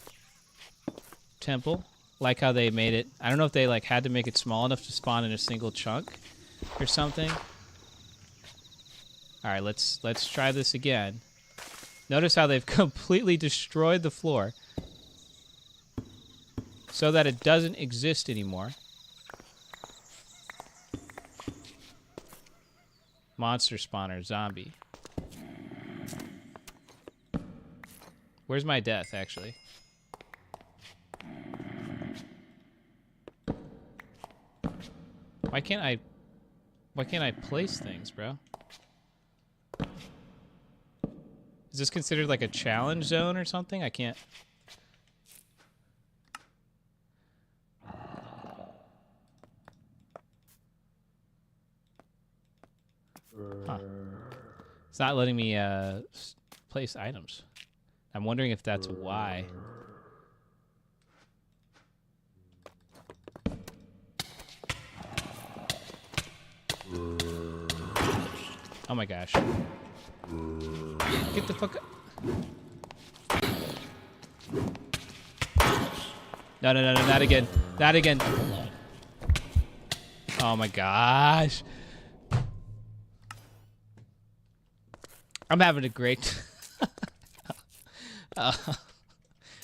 temple. Like how they made it. I don't know if they like had to make it small enough to spawn in a single chunk or something. All right, let's try this again. Notice how they've completely destroyed the floor so that it doesn't exist anymore. Monster spawner, zombie. Where's my death, actually? Why can't I place things, bro? Is this considered like a challenge zone or something? I can't. Huh. It's not letting me place items. I'm wondering if that's why. Oh my gosh. Get the fuck up. No, not again. Not again. Oh my gosh. I'm having a great...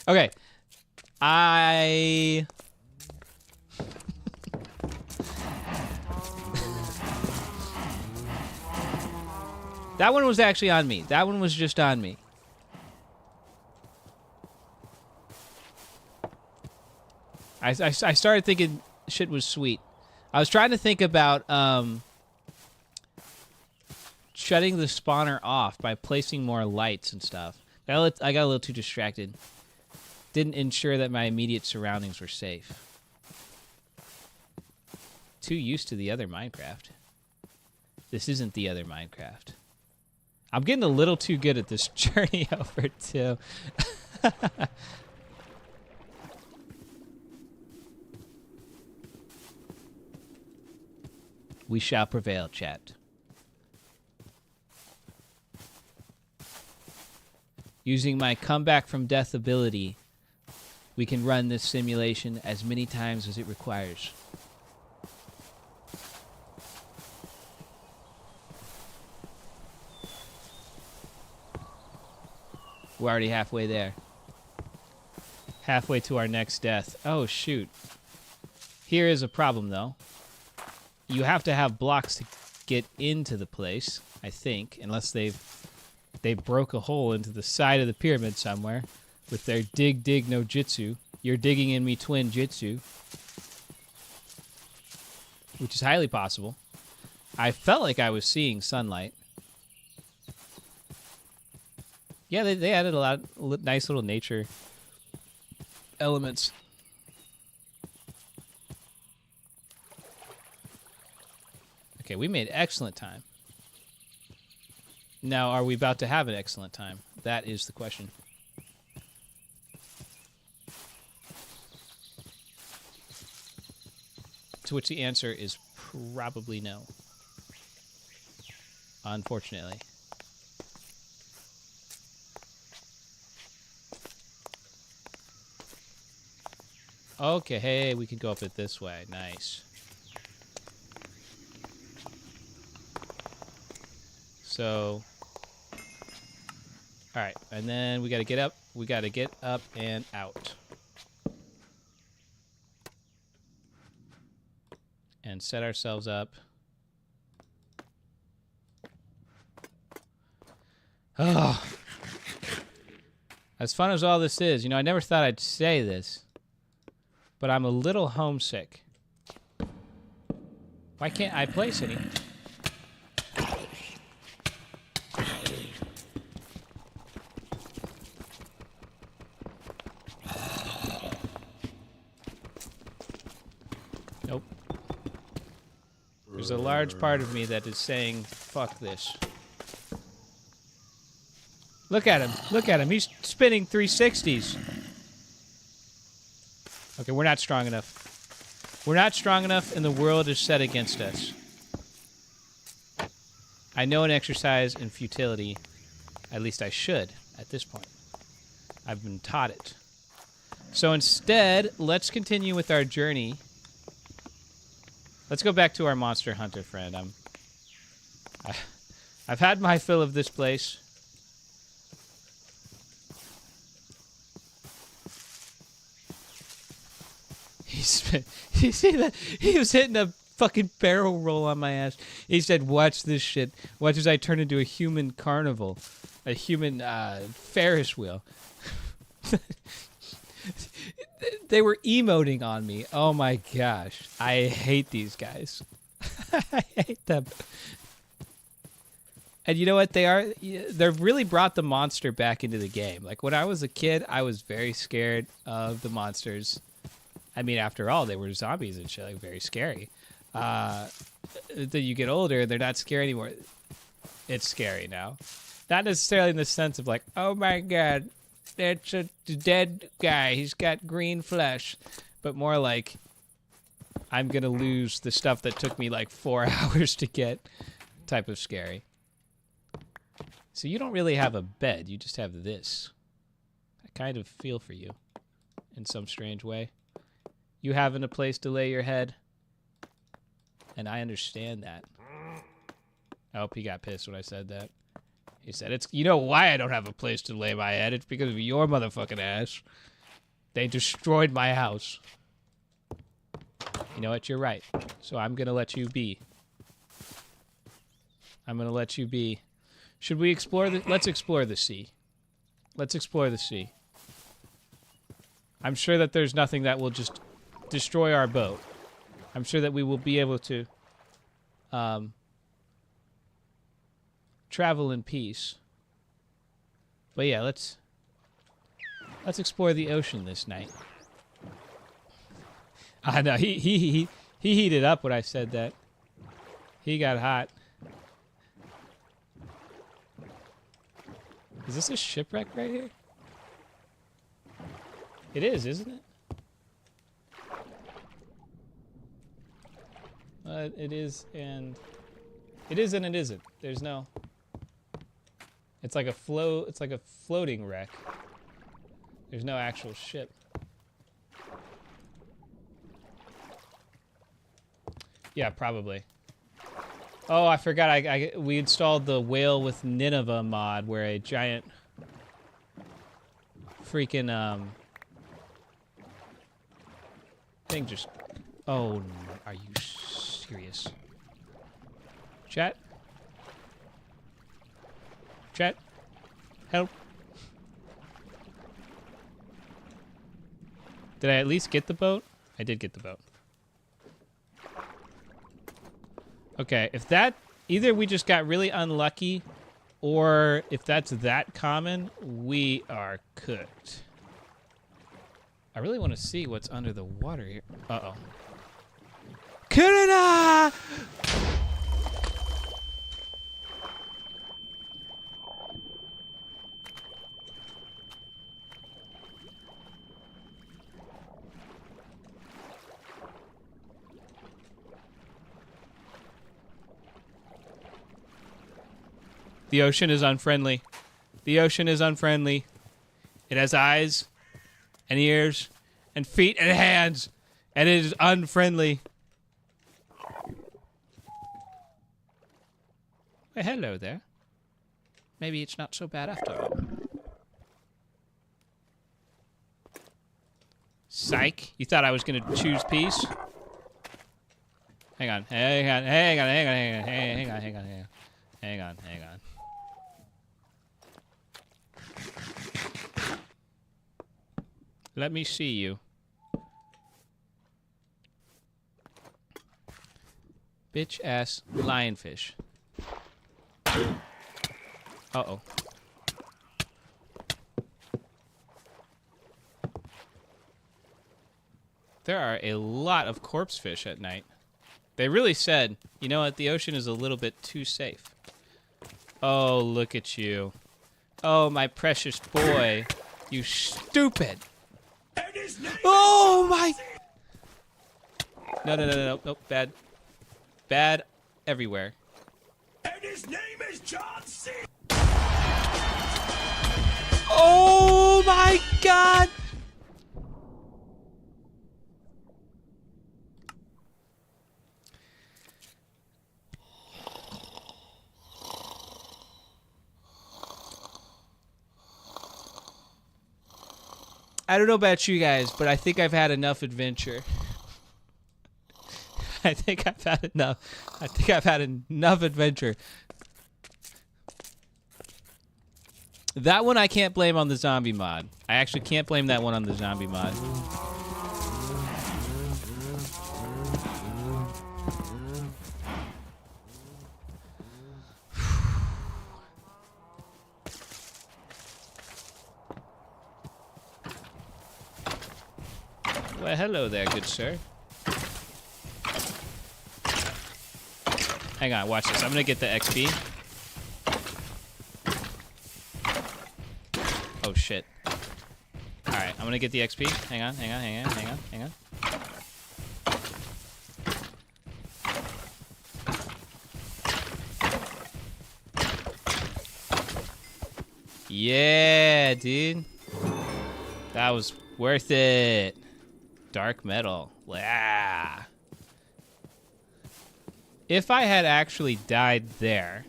okay. That one was actually on me. That one was just on me. I started thinking shit was sweet. I was trying to think about shutting the spawner off by placing more lights and stuff. I got a little too distracted. Didn't ensure that my immediate surroundings were safe. Too used to the other Minecraft. This isn't the other Minecraft. I'm getting a little too good at this journey over, too. We shall prevail, chat. Using my comeback from death ability, we can run this simulation as many times as it requires. We're already halfway there. Halfway to our next death. Oh, shoot. Here is a problem, though. You have to have blocks to get into the place, I think, unless they broke a hole into the side of the pyramid somewhere with their dig no jitsu. You're digging in me twin jitsu, which is highly possible. I felt like I was seeing sunlight. Yeah, they added a lot of nice little nature elements. Okay, we made excellent time. Now, are we about to have an excellent time? That is the question. To which the answer is probably no. Unfortunately. Okay, hey, we can go up it this way. Nice. So, all right, and then we got to get up. We got to get up and out. And set ourselves up. Oh. As fun as all this is, you know, I never thought I'd say this, but I'm a little homesick. Why can't I place any? Nope. There's a large part of me that is saying, fuck this. Look at him. Look at him. He's spinning 360s. Okay, we're not strong enough. We're not strong enough, and the world is set against us. I know an exercise in futility. At least I should, at this point. I've been taught it. So instead, let's continue with our journey. Let's go back to our Monster Hunter friend. I've had my fill of this place. You see that? He was hitting a fucking barrel roll on my ass. He said, watch this shit. Watch as I turn into a human carnival. A human Ferris wheel. They were emoting on me. Oh my gosh. I hate these guys. I hate them. And you know what they are? They've really brought the monster back into the game. Like when I was a kid, I was very scared of the monsters. I mean, after all, they were zombies and shit, like very scary. Then you get older, they're not scary anymore. It's scary now. Not necessarily in the sense of like, oh my god, that's a dead guy. He's got green flesh. But more like, I'm going to lose the stuff that took me like 4 hours to get type of scary. So you don't really have a bed. You just have this. I kind of feel for you in some strange way. You having a place to lay your head. And I understand that. I hope he got pissed when I said that. He said, "It's you know why I don't have a place to lay my head? It's because of your motherfucking ass. They destroyed my house." You know what? You're right. So I'm going to let you be. I'm going to let you be. Should we explore the... Let's explore the sea. Let's explore the sea. I'm sure that there's nothing that will just destroy our boat. I'm sure that we will be able to travel in peace. But yeah, let's explore the ocean this night. I know he heated up when I said that. He got hot. Is this a shipwreck right here? It is, isn't it? It is and it is and it isn't. There's no. It's like a floating wreck. There's no actual ship. Yeah, probably. Oh, I forgot. We installed the Whale with Nineveh mod, where a giant freaking thing just. Oh, are you serious? Chat? Chat? Help. Did I at least get the boat? I did get the boat. Okay, if that... Either we just got really unlucky, or if that's that common, we are cooked. I really want to see what's under the water here. Uh-oh. Kurina! The ocean is unfriendly. The ocean is unfriendly. It has eyes and ears and feet and hands, and it is unfriendly. Well, hello there. Maybe it's not so bad after all. Psych. You thought I was going to choose peace? Hang on. Hang on. Hang on. Hang on. Hang on. Hang on. Hang on. Hang on. Hang on. Let me see you. Bitch ass lionfish. Uh-oh. There are a lot of corpse fish at night. They really said, you know what, the ocean is a little bit too safe. Oh, look at you. Oh, my precious boy. You stupid. Oh, my... No, no, no, no, no, nope, bad. Bad everywhere. And his name is John C. Oh, my God. I don't know about you guys, but I think I've had enough adventure. I think I've had enough. I think I've had enough adventure. That one I can't blame on the zombie mod. I actually can't blame that one on the zombie mod. Well, hello there, good sir. Hang on, watch this. I'm gonna get the XP. Oh shit. Alright, I'm gonna get the XP. Hang on, hang on, hang on, hang on, hang on. Yeah, dude. That was worth it. Dark metal. Yeah. If I had actually died there,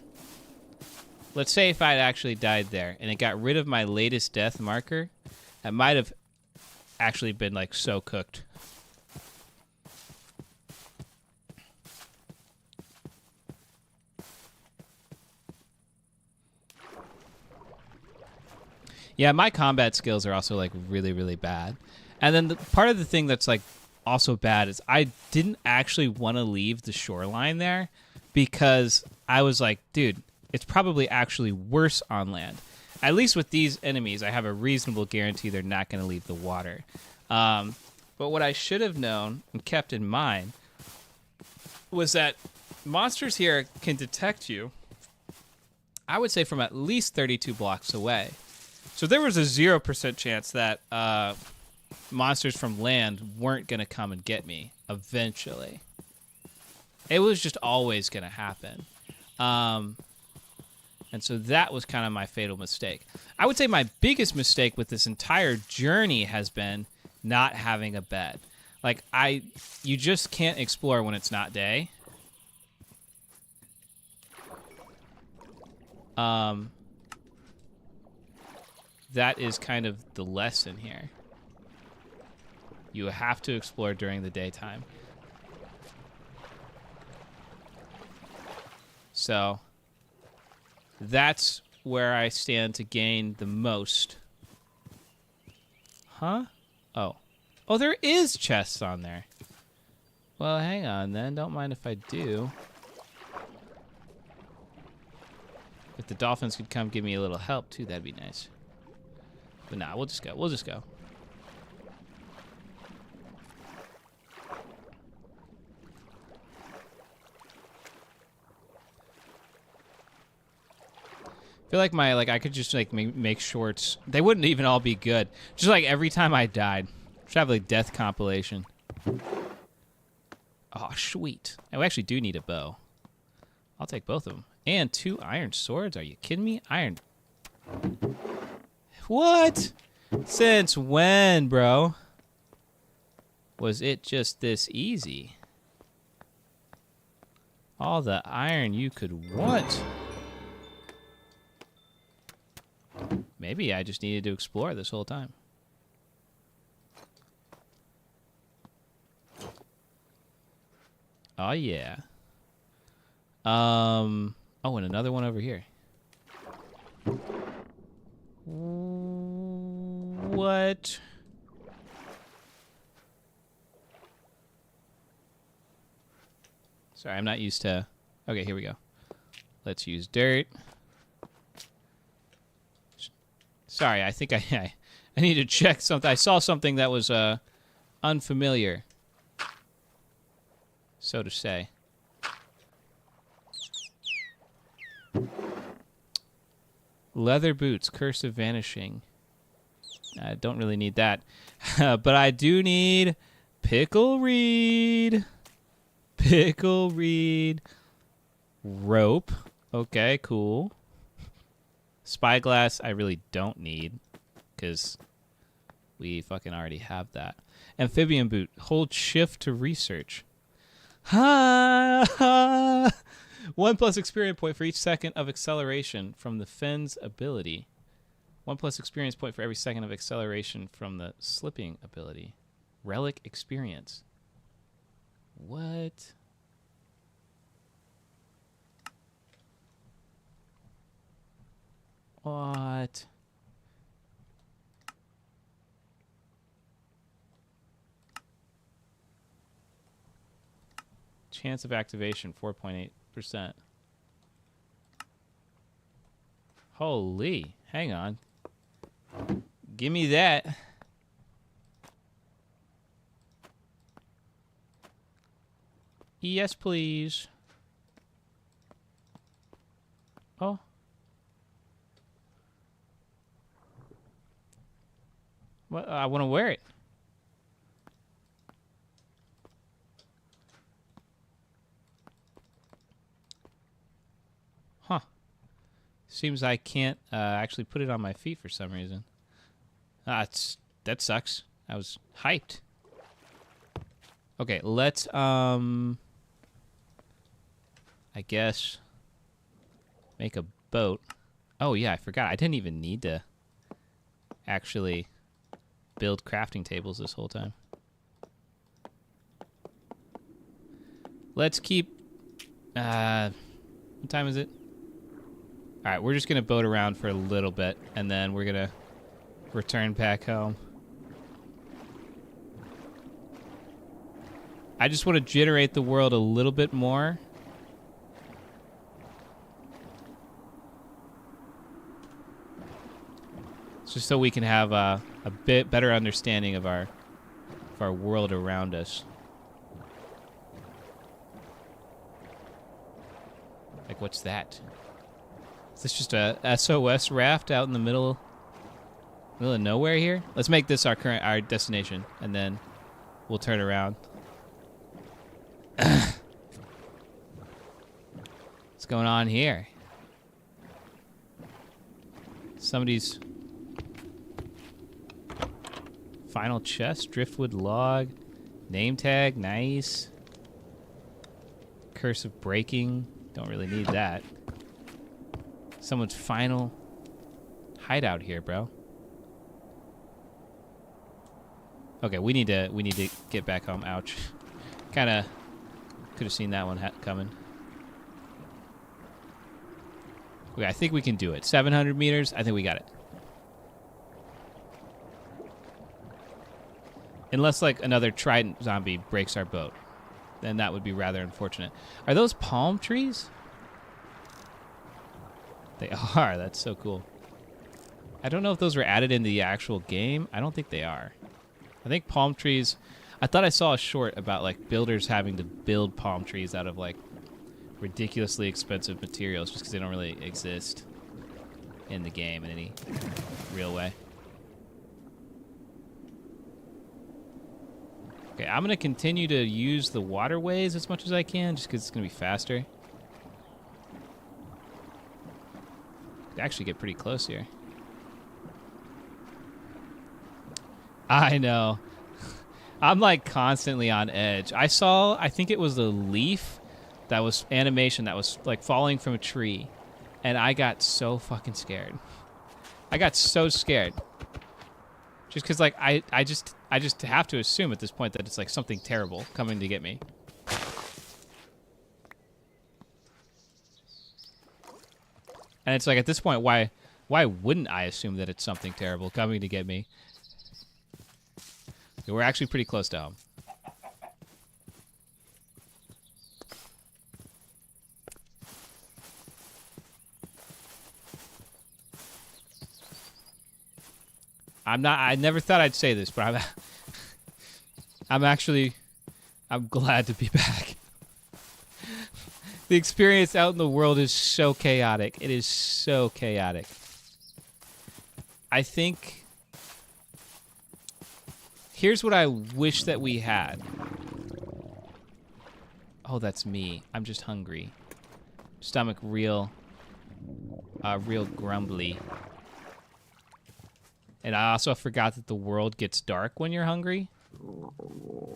let's say if I had actually died there and it got rid of my latest death marker, I might have actually been like so cooked. Yeah, my combat skills are also like really, really bad. And then part of the thing that's like also bad is I didn't actually want to leave the shoreline there because I was like, dude, it's probably actually worse on land. At least with these enemies, I have a reasonable guarantee they're not going to leave the water. But what I should have known and kept in mind was that monsters here can detect you, I would say, from at least 32 blocks away. So there was a 0% chance that monsters from land weren't going to come and get me eventually. It was just always going to happen. And And so that was kind of my fatal mistake. I would say my biggest mistake with this entire journey has been not having a bed. Like, you just can't explore when it's not day. That is kind of the lesson here. You have to explore during the daytime. So that's where I stand to gain the most. Huh? Oh. Oh, there is chests on there. Well, hang on then. Don't mind if I do. If the dolphins could come give me a little help too, that'd be nice. But nah, we'll just go. We'll just go. I feel like I could just like make shorts. They wouldn't even all be good. Just like every time I died. Should have like death compilation. Oh, sweet. I actually do need a bow. I'll take both of them. And 2 iron swords? Are you kidding me? Iron. What? Since when, bro? Was it just this easy? All the iron you could want. Maybe I just needed to explore this whole time. Oh, yeah. Oh, and another one over here. What? Sorry, I'm not used to... Okay, here we go. Let's use dirt. Sorry, I think I need to check something. I saw something that was unfamiliar, so to say. Leather boots, curse of vanishing. I don't really need that. But I do need pickle reed. Pickle reed. Rope. Okay, cool. Spyglass I really don't need, because we fucking already have that. Amphibian boot. Hold shift to research. Ha ha! 1+ experience point for each second of acceleration from the Fenn's ability. 1+ experience point for every second of acceleration from the slipping ability. Relic experience. What? What? Chance of activation, 4.8%. Holy, hang on. Give me that. Yes, please. Oh. Well, I want to wear it. Huh. Seems I can't actually put it on my feet for some reason. That sucks. I was hyped. Okay, let's I guess make a boat. Oh yeah, I forgot. I didn't even need to actually build crafting tables this whole time. Let's keep what time is it? Alright, we're just gonna boat around for a little bit and then we're gonna return back home. I just want to generate the world a little bit more. Just so we can have a bit better understanding of our world around us. Like, what's that? Is this just a SOS raft out in the middle of nowhere here? Let's make this our destination, and then we'll turn around. What's going on here? Somebody's final chest, driftwood log, name tag, nice. Curse of breaking, don't really need that. Someone's final hideout here, bro. Okay, we need to get back home. Ouch. Kind of could have seen that one coming. Okay, I think we can do it. 700 meters. I think we got it. Unless like another trident zombie breaks our boat, then that would be rather unfortunate. Are those palm trees? They are. That's so cool. I don't know if those were added in the actual game. I don't think they are. I think palm trees... I thought I saw a short about like builders having to build palm trees out of like ridiculously expensive materials just because they don't really exist in the game in any real way. Okay, I'm going to continue to use the waterways as much as I can just because it's going to be faster. Could actually get pretty close here. I know. I'm like constantly on edge. I think it was the leaf that was animation that was like falling from a tree. And I got so fucking scared. I got so scared. Just because like I just have to assume at this point that it's like something terrible coming to get me. And it's like at this point, why wouldn't I assume that it's something terrible coming to get me? We're actually pretty close to home. I never thought I'd say this, but I'm glad to be back. The experience out in the world is so chaotic. It is so chaotic. I think here's what I wish that we had. Oh, that's me. I'm just hungry. Stomach real grumbly. And I also forgot that the world gets dark when you're hungry.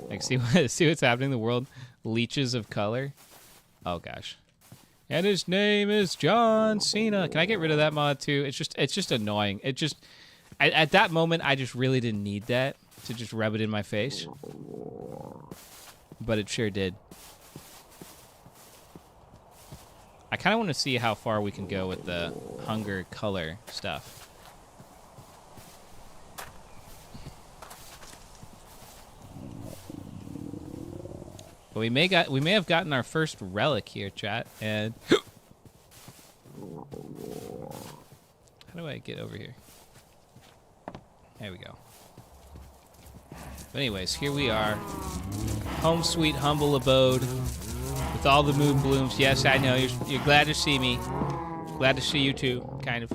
Like, see what's happening? The world leeches of color. Oh gosh. And his name is John Cena. Can I get rid of that mod too? It's just annoying. It just at that moment I just really didn't need that to just rub it in my face. But it sure did. I kind of want to see how far we can go with the hunger color stuff. But we may have gotten our first relic here, chat, and how do I get over here? There we go. But anyways, here we are. Home sweet humble abode with all the moon blooms. Yes, I know you're glad to see me. Glad to see you too, kind of.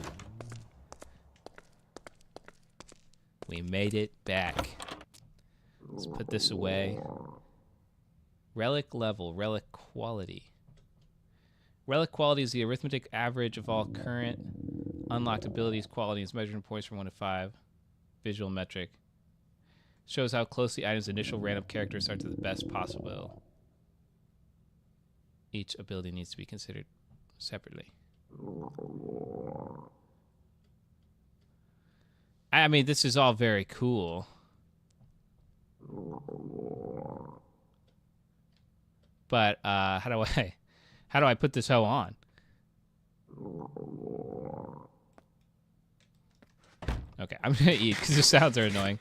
We made it back. Let's put this away. Relic level, relic quality. Relic quality is the arithmetic average of all current unlocked abilities qualities measured in points from 1 to 5. Visual metric. Shows how close the item's initial random characters are to the best possible. Each ability needs to be considered separately. I mean, this is all very cool. But how do I put this hoe on? Okay, I'm gonna eat because the sounds are annoying.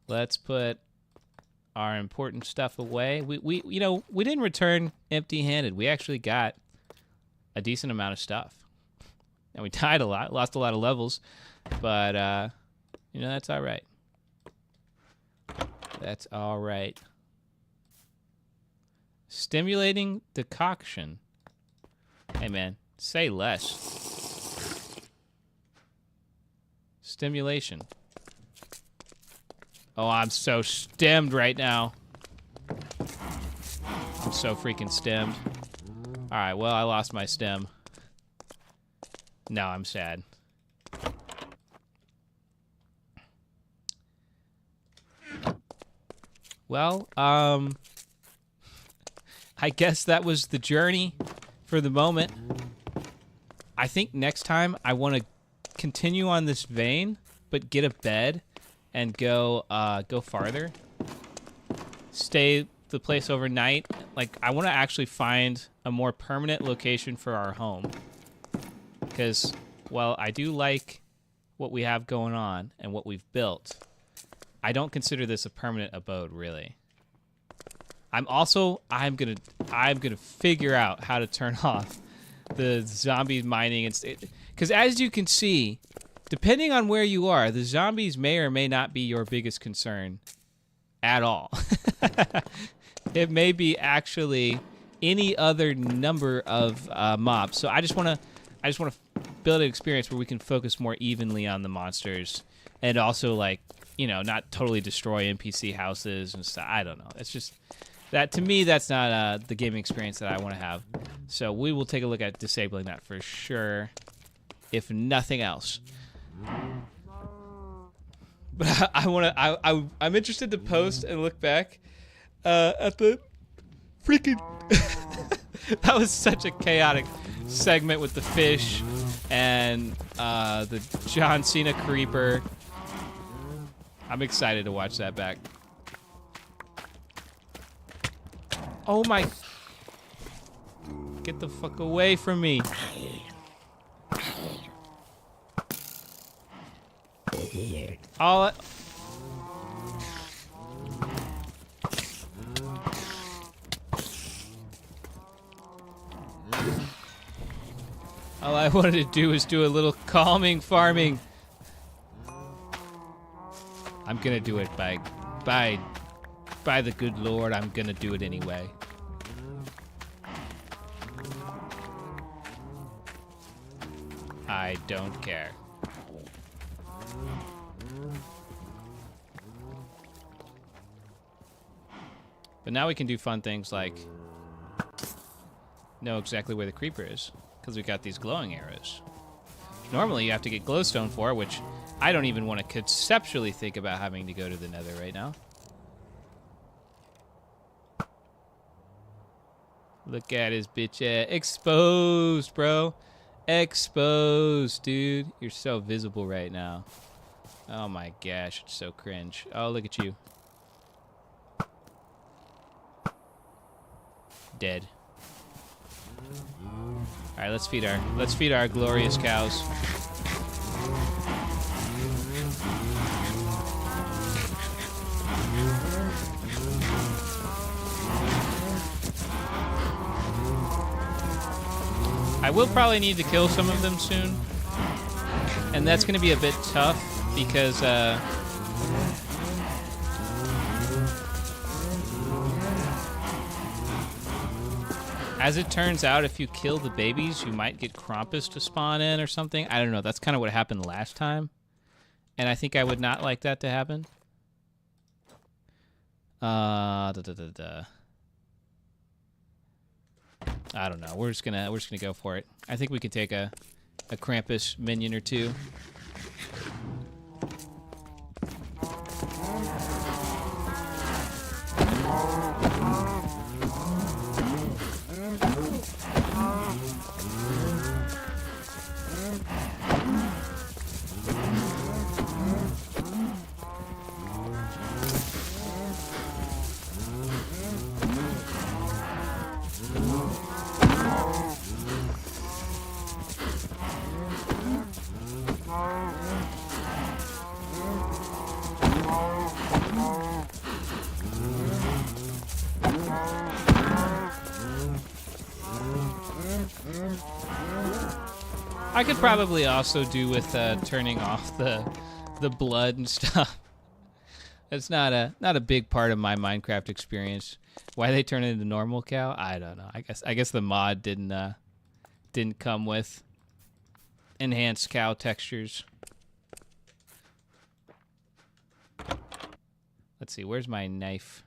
Let's put our important stuff away. We didn't return empty-handed. We actually got a decent amount of stuff. And we died a lot, lost a lot of levels, but that's all right. That's all right. Stimulating decoction. Hey, man, say less. Stimulation. Oh, I'm so stemmed right now. I'm so freaking stemmed. All Alright, well, I lost my stem. Now I'm sad. Well, I guess that was the journey for the moment. I think next time I want to continue on this vein, but get a bed and go farther. Stay the place overnight. Like, I want to actually find a more permanent location for our home. Because, well, I do like what we have going on and what we've built. I don't consider this a permanent abode, really. I'm gonna figure out how to turn off the zombie mining because as you can see, depending on where you are, the zombies may or may not be your biggest concern at all. It may be actually any other number of mobs. So I just want to build an experience where we can focus more evenly on the monsters and also, like, you know, not totally destroy NPC houses and stuff. I don't know. It's just that, to me, that's not the gaming experience that I want to have. So we will take a look at disabling that for sure, if nothing else. But I'm interested to post and look back at the freaking. That was such a chaotic segment with the fish and the John Cena creeper. I'm excited to watch that back. Oh my. Get the fuck away from me. All I wanted to do was do a little calming farming. I'm gonna do it by the good Lord. I'm gonna do it anyway. I don't care. But now we can do fun things like know exactly where the creeper is, because we got these glowing arrows. Normally you have to get glowstone for, which I don't even want to conceptually think about having to go to the nether right now. Look at his bitch ass. Exposed, bro. Exposed, dude. You're so visible right now. Oh my gosh, it's so cringe. Oh, look at you. Dead. All right, let's feed our glorious cows. I will probably need to kill some of them soon, and that's going to be a bit tough because as it turns out, if you kill the babies, you might get Krampus to spawn in or something. I don't know. That's kind of what happened last time, and I think I would not like that to happen. I don't know. We're just gonna go for it. I think we could take a Krampus minion or two. I could probably also do with turning off the blood and stuff. It's not a big part of my Minecraft experience. Why they turn it into normal cow? I don't know. I guess the mod didn't come with enhanced cow textures. Let's see. Where's my knife?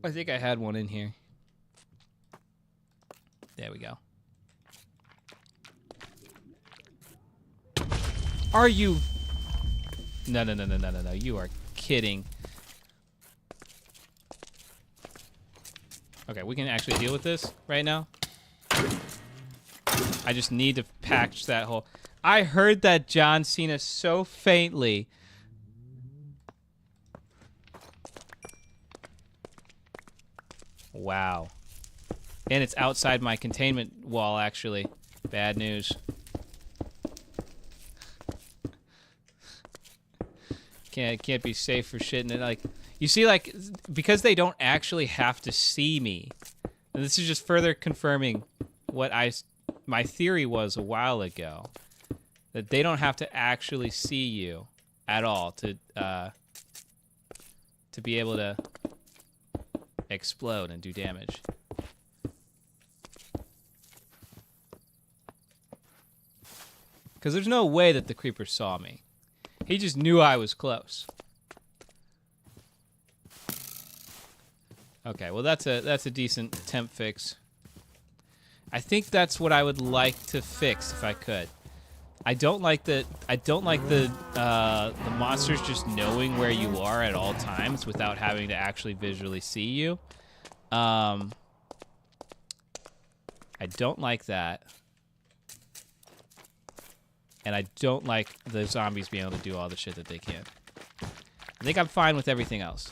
I think I had one in here. There we go. Are you... No. You are kidding. Okay, we can actually deal with this right now. I just need to patch that hole. I heard that John Cena so faintly. Wow. And it's outside my containment wall, actually. Bad news. Can't be safe for shit. And like, you see, like, because they don't actually have to see me. And this is just further confirming what my theory was a while ago, that they don't have to actually see you at all to be able to explode and do damage. Because there's no way that the creeper saw me. He just knew I was close. Okay, well that's a decent temp fix. I think that's what I would like to fix if I could. I don't like the monsters just knowing where you are at all times without having to actually visually see you. I don't like that. And I don't like the zombies being able to do all the shit that they can. I think I'm fine with everything else.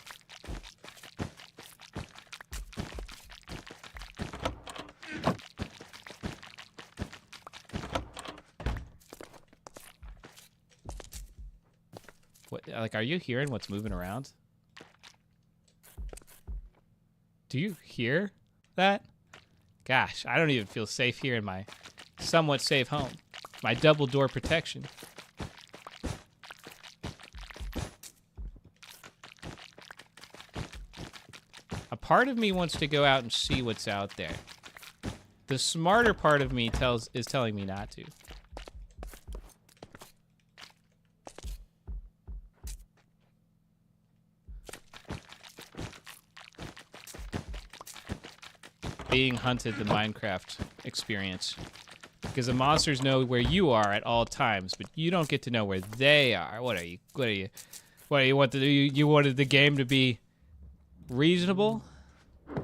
What, like, are you hearing what's moving around? Do you hear that? Gosh, I don't even feel safe here in my somewhat safe home. My double door protection. A part of me wants to go out and see what's out there. The smarter part of me is telling me not to. Being hunted, the Minecraft experience. Because the monsters know where you are at all times, but you don't get to know where they are. What do you want you wanted the game to be reasonable? All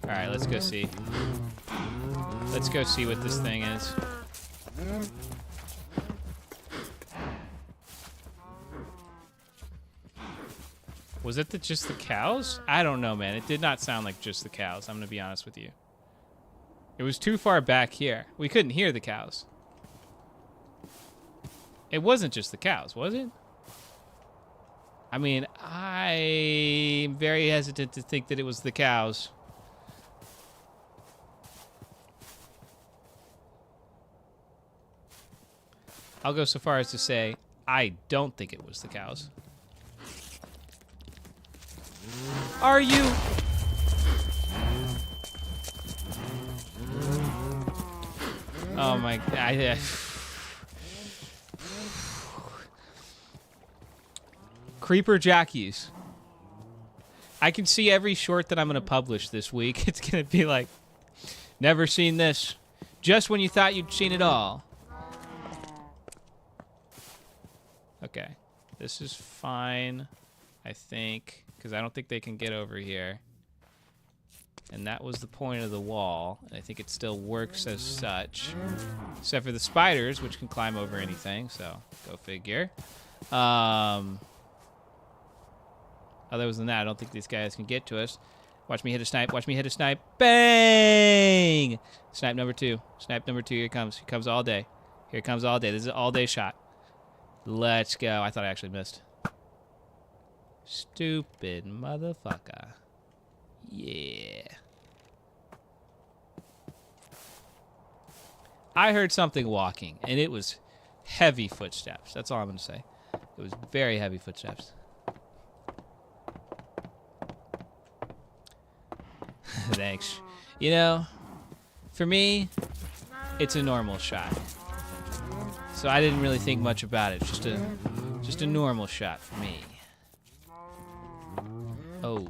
right, let's go see. Let's go see what this thing is. Was it just the cows? I don't know, man. It did not sound like just the cows. I'm gonna be honest with you. It was too far back here. We couldn't hear the cows. It wasn't just the cows, was it? I mean, I'm very hesitant to think that it was the cows. I'll go so far as to say, I don't think it was the cows. Are you... Oh my god. Creeper Jackies. I can see every short that I'm going to publish this week. It's going to be like, never seen this. Just when you thought you'd seen it all. Okay. This is fine, I think. Because I don't think they can get over here. And that was the point of the wall. And I think it still works as such. Except for the spiders, which can climb over anything. So, go figure. Other than that, I don't think these guys can get to us. Watch me hit a snipe. Watch me hit a snipe. Bang! Snipe number 2. Snipe number 2. Here it comes. Here it comes all day. Here it comes all day. This is an all-day shot. Let's go. I thought I actually missed. Stupid motherfucker. Yeah. I heard something walking, and it was heavy footsteps. That's all I'm going to say. It was very heavy footsteps. Thanks. You know, for me, it's a normal shot. So I didn't really think much about it. Just a normal shot for me. Oh,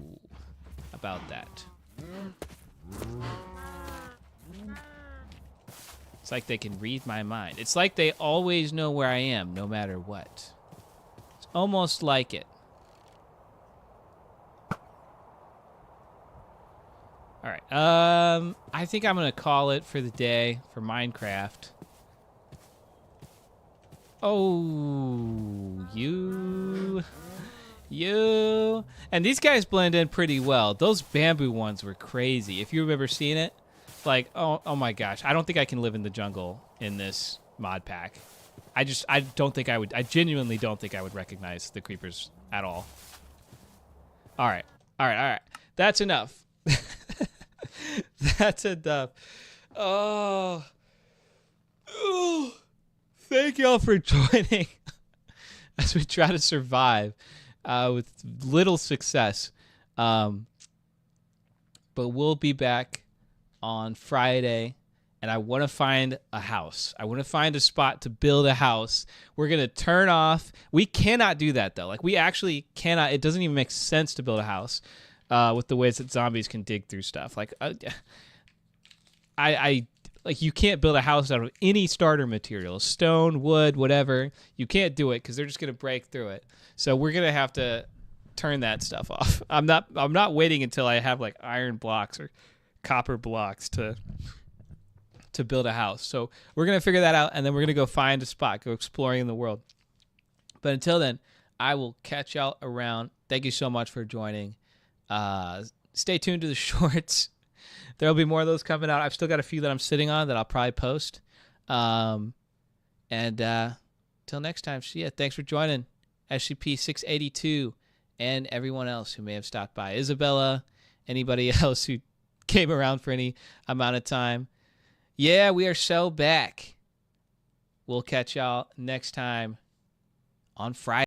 about that. It's like they can read my mind. It's like they always know where I am, no matter what. It's almost like it. All right. I think I'm gonna call it for the day for Minecraft. Oh, you. And these guys blend in pretty well. Those bamboo ones were crazy. If you remember seeing it, like, oh my gosh. I don't think I can live in the jungle in this mod pack. I don't think I would. I genuinely don't think I would recognize the creepers at all. All right. That's enough. That's enough. Oh. Thank y'all for joining as we try to survive with little success. But we'll be back on Friday, and I want to find a house. I want to find a spot to build a house. We're going to turn off. We cannot do that, though. Like, we actually cannot. It doesn't even make sense to build a house with the ways that zombies can dig through stuff. Like, like, you can't build a house out of any starter material, stone, wood, whatever. You can't do it because they're just going to break through it. So we're going to have to turn that stuff off. I'm not waiting until I have like iron blocks or copper blocks to build a house. So we're going to figure that out, and then we're going to go find a spot, go exploring in the world. But until then, I will catch y'all around. Thank you so much for joining. Stay tuned to the shorts. There'll be more of those coming out. I've still got a few that I'm sitting on that I'll probably post. Till next time, see ya. Thanks for joining SCP-682 and everyone else who may have stopped by. Isabella, anybody else who came around for any amount of time. Yeah, we are so back. We'll catch y'all next time on Friday.